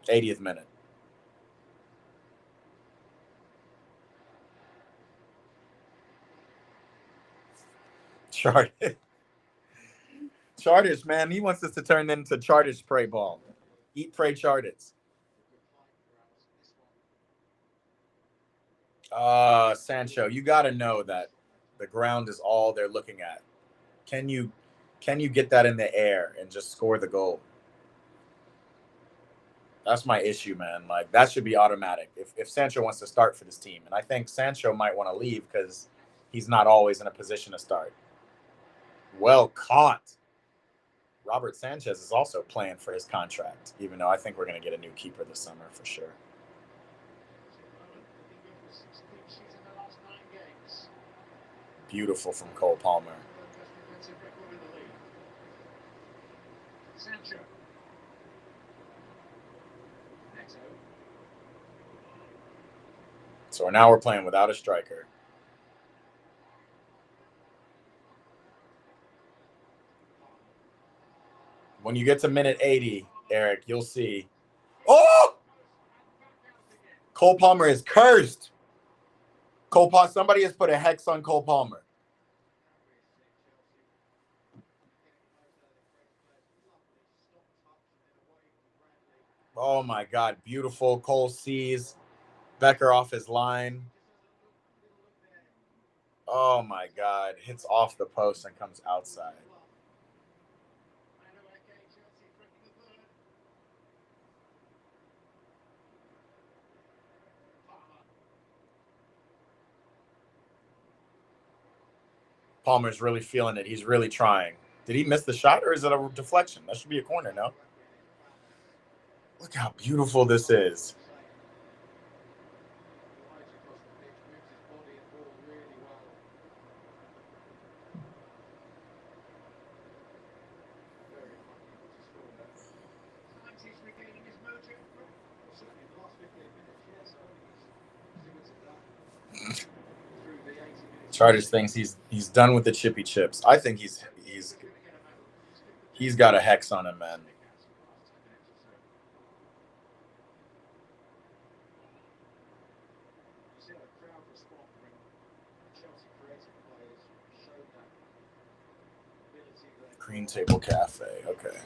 80th minute. Charters, man. He wants us to turn into Charters spray ball. Eat, pray, Charters. Sancho, you got to know that the ground is all they're looking at. Can you get that in the air and just score the goal? That's my issue, man. Like, that should be automatic if Sancho wants to start for this team. And I think Sancho might want to leave because he's not always in a position to start. Well caught. Robert Sanchez is also playing for his contract, even though I think we're going to get a new keeper this summer for sure. Beautiful from Cole Palmer. Sancho. So now we're playing without a striker. When you get to minute 80, Eric, you'll see. Oh! Cole Palmer is cursed. Somebody has put a hex on Cole Palmer. Oh my God, beautiful. Cole sees Becker off his line. Oh my God, hits off the post and comes outside. Palmer's really feeling it. He's really trying. Did he miss the shot or is it a deflection? That should be a corner, no? Look how beautiful this is. Chargers thinks he's done with the chippy chips. I think he's got a hex on him, man. Green Table Cafe. Okay.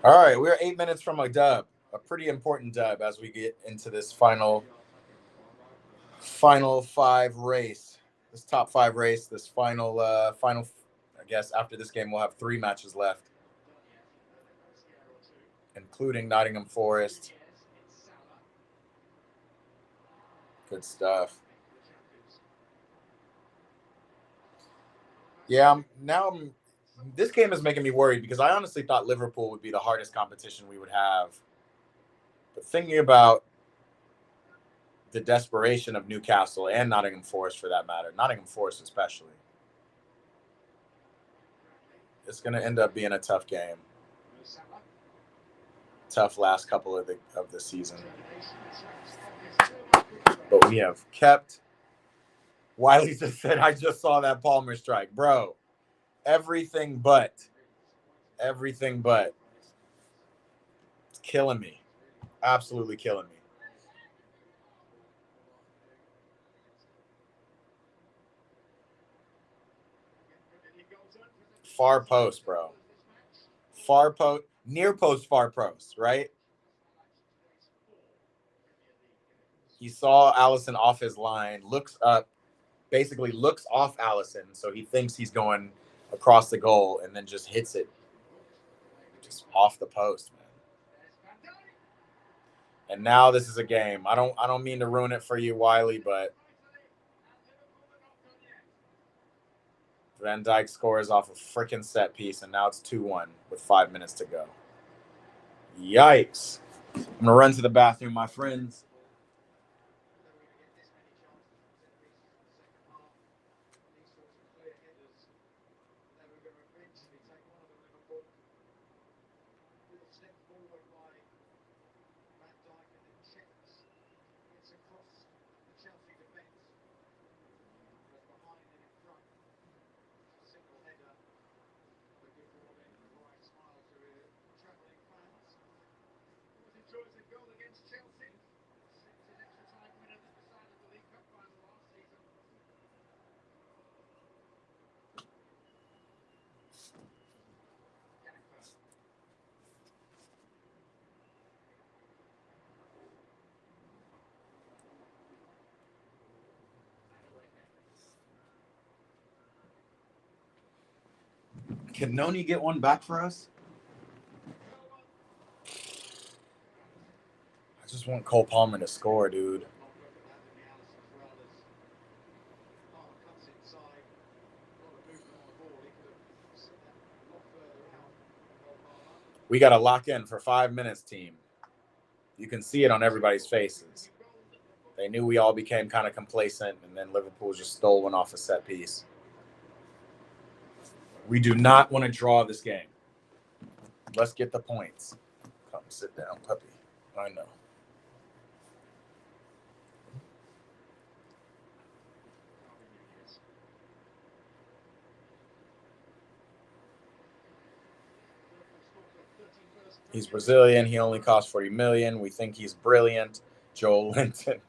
All right, we're 8 minutes from a dub, a pretty important dub as we get into this final five race, this top five race, this final. I guess after this game we'll have 3 matches left, including Nottingham Forest. Good stuff. Yeah, this game is making me worried because I honestly thought Liverpool would be the hardest competition we would have. But thinking about the desperation of Newcastle and Nottingham Forest for that matter, Nottingham Forest especially, it's going to end up being a tough game. Tough last couple of the season. But we have kept. Wiley just said, I just saw that Palmer strike. Bro, everything but. It's killing me. Absolutely killing me. Far post, bro. Far post, near post, far post, right? He saw Allison off his line, looks up, basically looks off Allison, so he thinks he's going across the goal and then just hits it just off the post, man. And now this is a game. I don't mean to ruin it for you, Wiley, but Van Dijk scores off a freaking set piece, and now it's 2-1 with 5 minutes to go. Yikes. I'm going to run to the bathroom, my friends. Can Noni get one back for us? I just want Cole Palmer to score, dude. We got to lock in for 5 minutes, team. You can see it on everybody's faces. They knew we all became kind of complacent, and then Liverpool just stole one off a set piece. We do not want to draw this game. Let's get the points. Come sit down, puppy. I know. He's Brazilian. He only costs 40 million. We think he's brilliant. Joel Linton.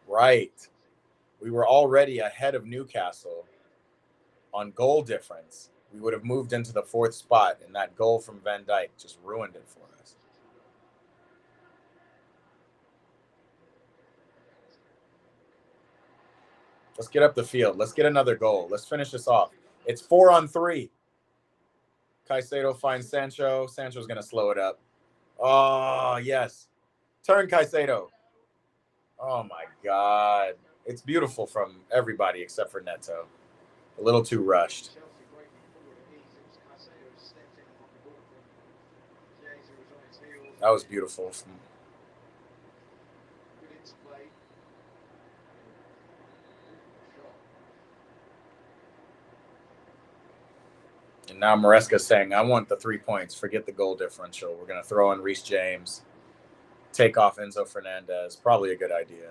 Right. We were already ahead of Newcastle on goal difference. We would have moved into the 4th spot, and that goal from Van Dijk just ruined it for us. Let's get up the field. Let's get another goal. Let's finish this off. It's 4-on-3. Caicedo finds Sancho. Sancho's going to slow it up. Oh, yes. Turn, Caicedo. Oh, my God. It's beautiful from everybody except for Neto. A little too rushed. That was beautiful. And now Maresca's saying, I want the 3 points. Forget the goal differential. We're going to throw in Reece James. Take off Enzo Fernandez. Probably a good idea.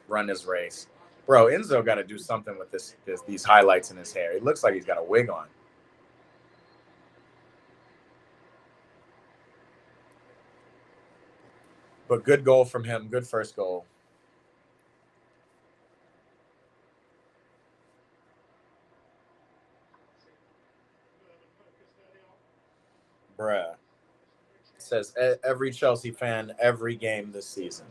Run his race. Bro, Enzo got to do something with these highlights in his hair. It looks like he's got a wig on. But good goal from him. Good first goal. Bruh. It says every Chelsea fan, every game this season.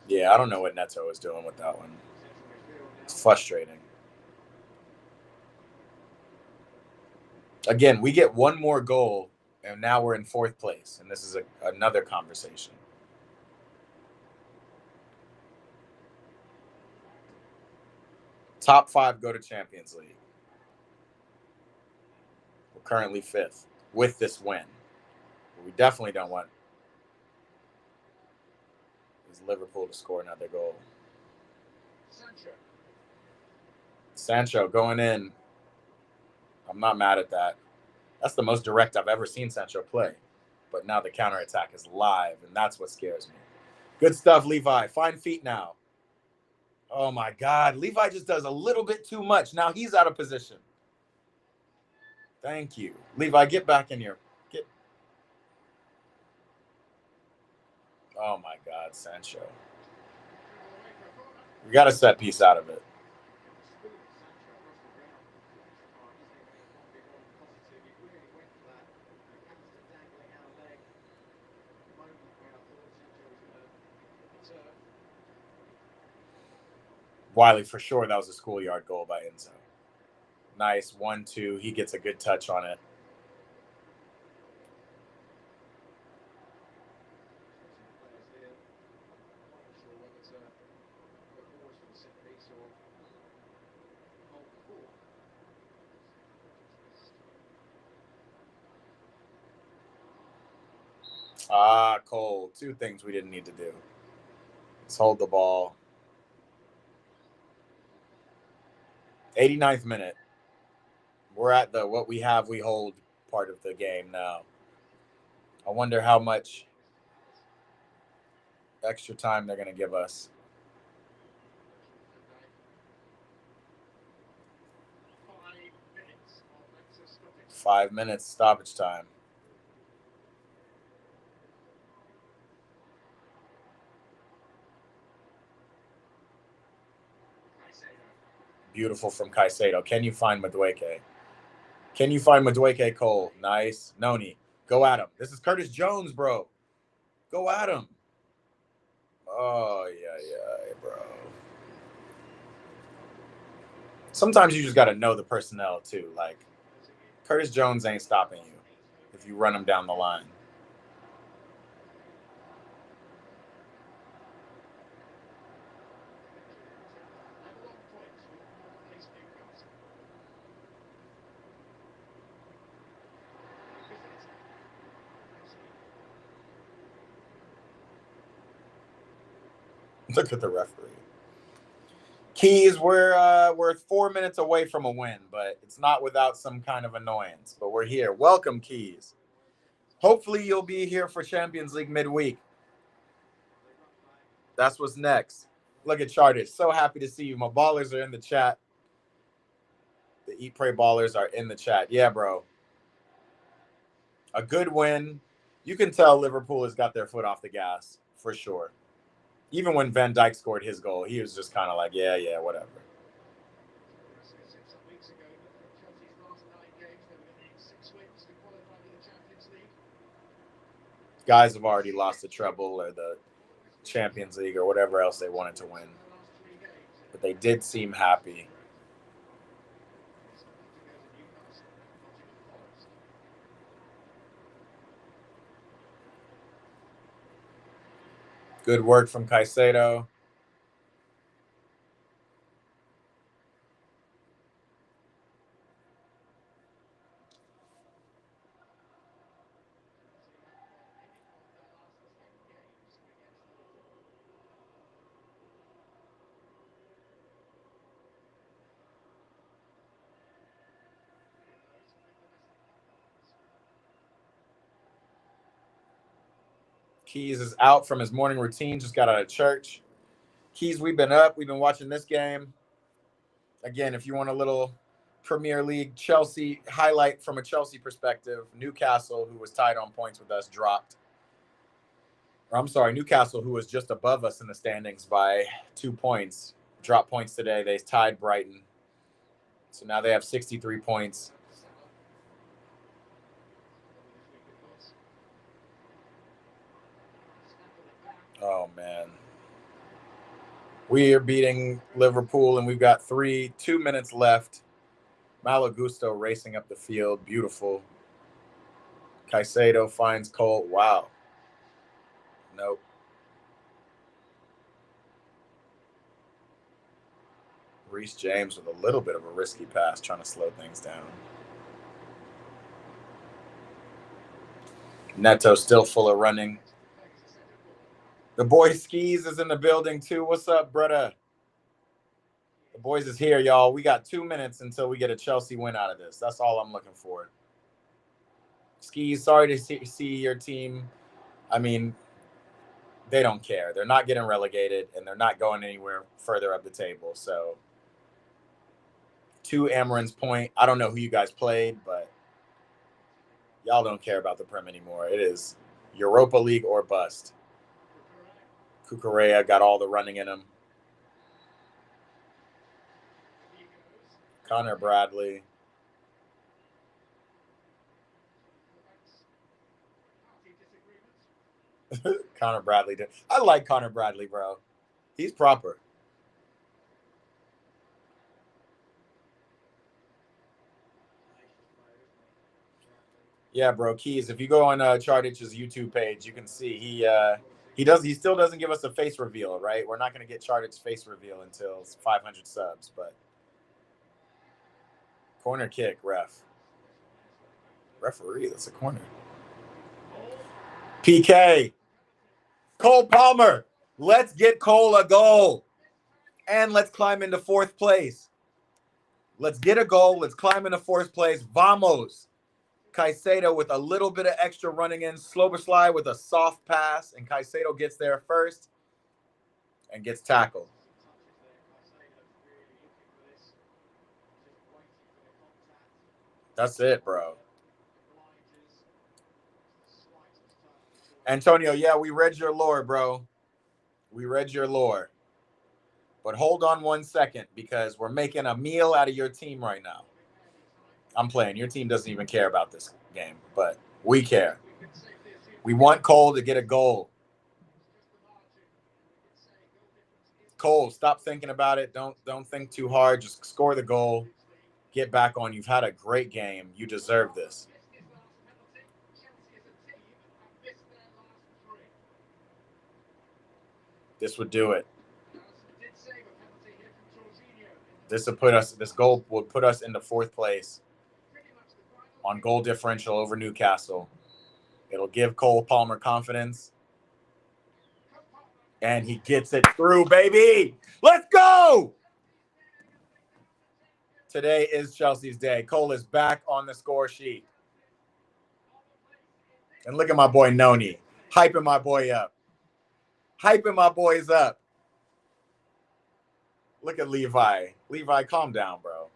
Yeah, I don't know what Neto is doing with that one. It's frustrating. Again, we get one more goal, and now we're in 4th place, and this is another conversation. Top 5 go to Champions League. We're currently 5th with this win. We definitely don't want Liverpool to score another goal. Sancho going in. I'm not mad at that. That's the most direct I've ever seen Sancho play. But now the counterattack is live, and that's what scares me. Good stuff, Levi. Fine feet now. Oh, my God. Levi just does a little bit too much. Now he's out of position. Thank you. Levi, get back in here. Oh, my God, Sancho. We got a set piece out of it. Wiley, for sure, that was a schoolyard goal by Enzo. Nice, 1-2. He gets a good touch on it. Cole. 2 things we didn't need to do. Let's hold the ball. 89th minute. We're at the what we have, we hold part of the game now. I wonder how much extra time they're going to give us. 5 minutes stoppage time. Beautiful from Caicedo. Can you find Madueke? Can you find Madueke, Cole? Nice. Noni. Go at him. This is Curtis Jones, bro. Go at him. Oh, yeah, bro. Sometimes you just got to know the personnel, too. Like, Curtis Jones ain't stopping you if you run him down the line. Look at the referee. Keys, we're 4 minutes away from a win, but it's not without some kind of annoyance. But we're here. Welcome, Keys. Hopefully you'll be here for Champions League midweek. That's what's next. Look at Charters. So happy to see you. My ballers are in the chat. The Eat Pray ballers are in the chat. Yeah, bro. A good win. You can tell Liverpool has got their foot off the gas for sure. Even when Van Dijk scored his goal, he was just kind of like, yeah, whatever. Guys have already lost the treble or the Champions League or whatever else they wanted to win. But they did seem happy. Good work from Caicedo. Keys is out from his morning routine. Just got out of church. Keys, we've been up. We've been watching this game. Again, if you want a little Premier League Chelsea highlight from a Chelsea perspective, Newcastle, who was tied on points with us, dropped. Or I'm sorry, Newcastle, who was just above us in the standings by 2 points, dropped points today. They tied Brighton. So now they have 63 points. Oh, man. We are beating Liverpool, and we've got 2 minutes left. Malo Gusto racing up the field. Beautiful. Caicedo finds Cole. Wow. Nope. Reece James with a little bit of a risky pass, trying to slow things down. Neto still full of running. The boy Skis is in the building too. What's up, brother? The boys is here, y'all. We got 2 minutes until we get a Chelsea win out of this. That's all I'm looking for. Skis, sorry to see your team. I mean, they don't care. They're not getting relegated, and they're not going anywhere further up the table. So, to Amarin's point, I don't know who you guys played, but y'all don't care about the Prem anymore. It is Europa League or bust. Cucurella got all the running in him. Connor Bradley. Connor Bradley. I like Connor Bradley, bro. He's proper. Yeah, bro. Keys. If you go on Chardich's YouTube page, you can see he still doesn't give us a face reveal, right? We're not going to get Chardich's face reveal until 500 subs, but corner kick, referee. That's a corner. PK. Cole Palmer. Let's get Cole a goal, and let's climb into 4th place. Let's get a goal. Let's climb into 4th place. Vamos. Caicedo with a little bit of extra running in. Sloboslai with a soft pass, and Caicedo gets there first and gets tackled. That's it, bro. Antonio, yeah, we read your lore, bro. We read your lore. But hold on 1 second, because we're making a meal out of your team right now. I'm playing. Your team doesn't even care about this game, but we care. We want Cole to get a goal. Cole, stop thinking about it. Don't think too hard. Just score the goal. Get back on. You've had a great game. You deserve this. This would do it. This goal would put us into 4th place on goal differential over Newcastle. It'll give Cole Palmer confidence. And he gets it through, baby. Let's go. Today is Chelsea's day. Cole is back on the score sheet. And look at my boy Noni, hyping my boy up. Hyping my boys up. Look at Levi. Levi, calm down, bro.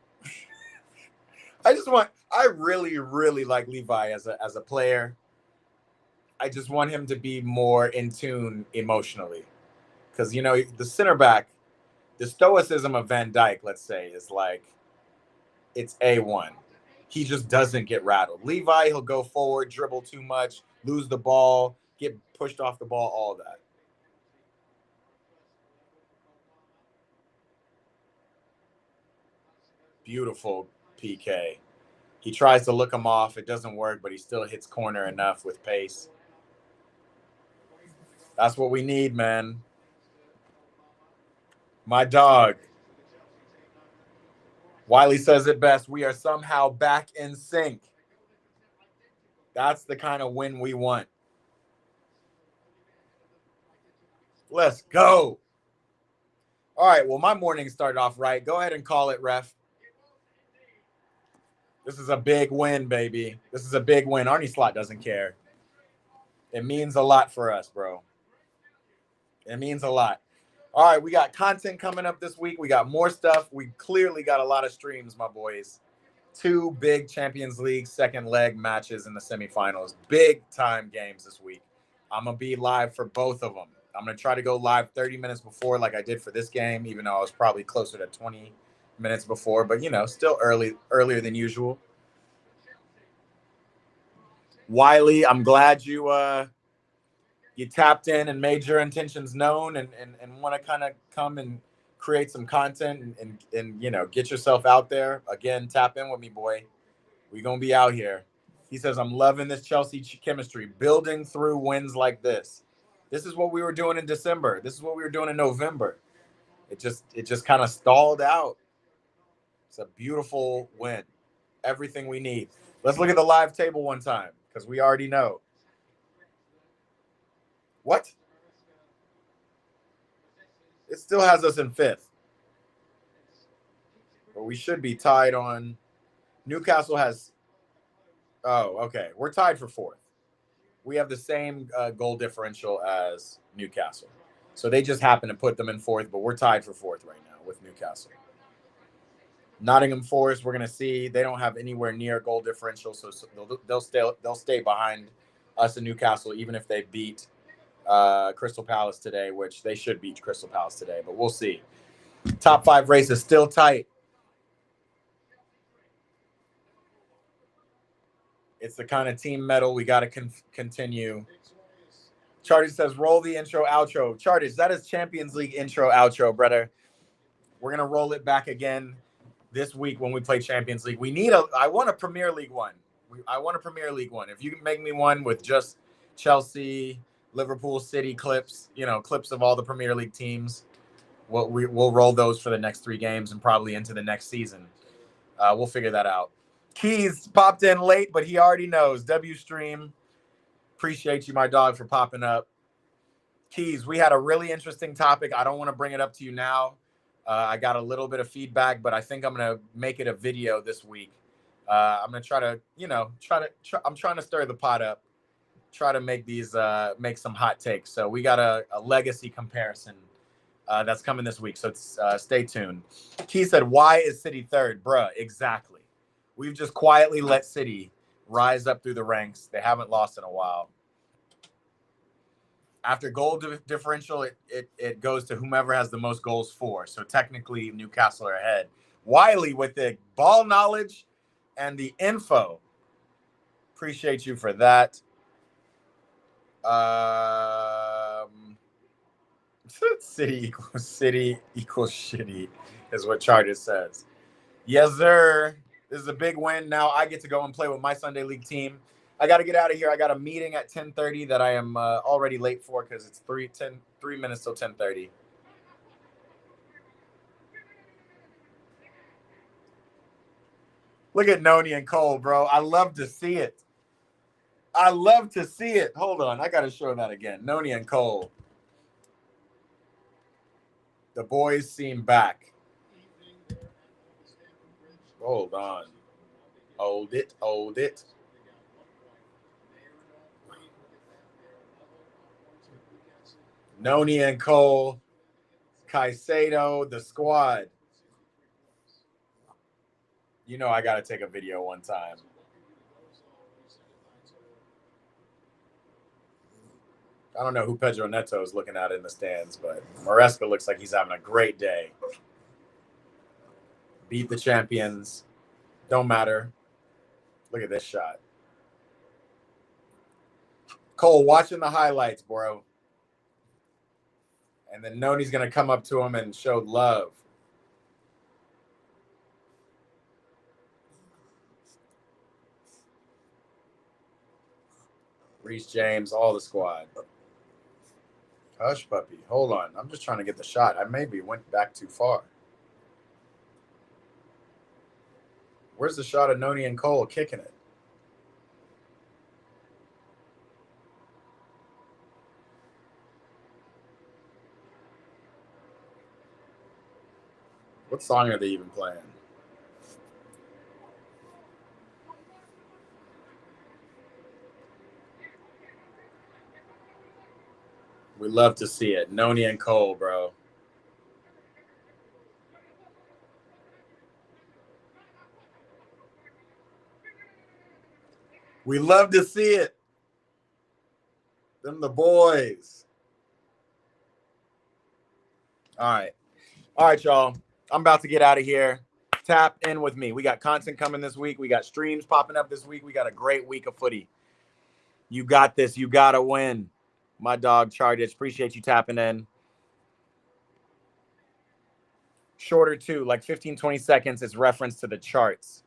I really, really like Levi as a player. I just want him to be more in tune emotionally. Because, you know, the center back, the stoicism of Van Dijk, let's say, is like, it's A1. He just doesn't get rattled. Levi, he'll go forward, dribble too much, lose the ball, get pushed off the ball, all that. Beautiful PK. He tries to look him off. It doesn't work, but he still hits corner enough with pace. That's what we need, man. My dog. Wiley says it best. We are somehow back in sync. That's the kind of win we want. Let's go. All right, well, my morning started off right. Go ahead and call it, ref. This is a big win, baby. This is a big win. Arnie Slot doesn't care. It means a lot for us, bro. It means a lot. All right, we got content coming up this week. We got more stuff. We clearly got a lot of streams, my boys. 2 big Champions League second leg matches in the semifinals. Big time games this week. I'm going to be live for both of them. I'm going to try to go live 30 minutes before like I did for this game, even though I was probably closer to 20 minutes before. But, you know, still earlier than usual. Wiley, I'm glad you tapped in and made your intentions known and want to kind of come and create some content and you know, get yourself out there. Again, tap in with me, boy. We're going to be out here. He says, I'm loving this Chelsea chemistry, building through wins like this. This is what we were doing in December. This is what we were doing in November. It just kind of stalled out. It's a beautiful win. Everything we need. Let's look at the live table one time because we already know. What? It still has us in 5th. But we should be tied on. Newcastle has. Oh, okay. We're tied for 4th. We have the same goal differential as Newcastle. So they just happen to put them in 4th, but we're tied for 4th right now with Newcastle. Nottingham Forest, we're going to see. They don't have anywhere near goal differential, so they'll stay behind us in Newcastle, even if they beat Crystal Palace today, which they should beat Crystal Palace today, but we'll see. Top 5 race is still tight. It's the kind of team medal we got to continue. Charties says, roll the intro, outro. Charties, that is Champions League intro, outro, brother. We're going to roll it back again this week when we play Champions League. I want a Premier League one. I want a Premier League one. If you can make me one with just Chelsea, Liverpool, City clips, you know, clips of all the Premier League teams, we'll roll those for the next 3 games and probably into the next season. We'll figure that out. Keys popped in late, but he already knows. W Stream, appreciate you, my dog, for popping up. Keys, we had a really interesting topic. I don't want to bring it up to you now. I got a little bit of feedback, but I think I'm going to make it a video this week. I'm going to try to, you know, I'm trying to stir the pot up, try to make these, make some hot takes. So we got a legacy comparison that's coming this week. So stay tuned. Key said, why is City 3rd? Bruh, exactly. We've just quietly let City rise up through the ranks. They haven't lost in a while. After goal differential, it goes to whomever has the most goals for. So technically, Newcastle are ahead. Wiley with the ball knowledge and the info. Appreciate you for that. City equals shitty is what Charter says. Yes, sir. This is a big win. Now I get to go and play with my Sunday League team. I got to get out of here. I got a meeting at 10:30 that I am already late for because it's 3 minutes till 10:30. Look at Noni and Cole, bro. I love to see it. I love to see it. Hold on. I got to show that again. Noni and Cole. The boys seem back. Hold on. Hold it. Hold it. Noni and Cole. Caicedo, the squad. You know I got to take a video one time. I don't know who Pedro Neto is looking at in the stands, but Maresca looks like he's having a great day. Beat the champions. Don't matter. Look at this shot. Cole watching the highlights, bro. And then Noni's going to come up to him and show love. Reece James, all the squad. Hush, puppy. Hold on. I'm just trying to get the shot. I maybe went back too far. Where's the shot of Noni and Cole kicking it? What song are they even playing? We love to see it. Noni and Cole, bro. We love to see it. Them the boys. All right. All right, y'all. I'm about to get out of here. Tap in with me. We got content coming this week. We got streams popping up this week. We got a great week of footy. You got this. You got to win. My dog, Chardich. Appreciate you tapping in. Shorter, too. Like 15, 20 seconds is reference to the charts.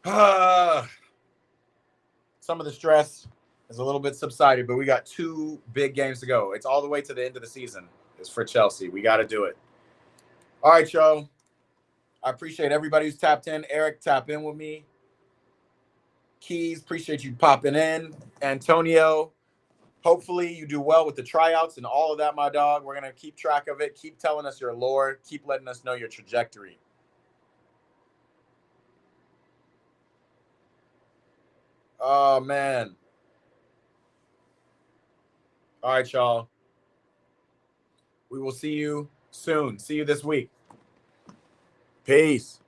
Some of the stress is a little bit subsided, but we got 2 big games to go. It's all the way to the end of the season. It's for Chelsea. We got to do it. All right, y'all. I appreciate everybody who's tapped in. Eric, tap in with me. Keys, appreciate you popping in. Antonio, hopefully you do well with the tryouts and all of that, my dog. We're going to keep track of it. Keep telling us your lore. Keep letting us know your trajectory. Oh, man. All right, y'all. We will see you soon. See you this week. Peace.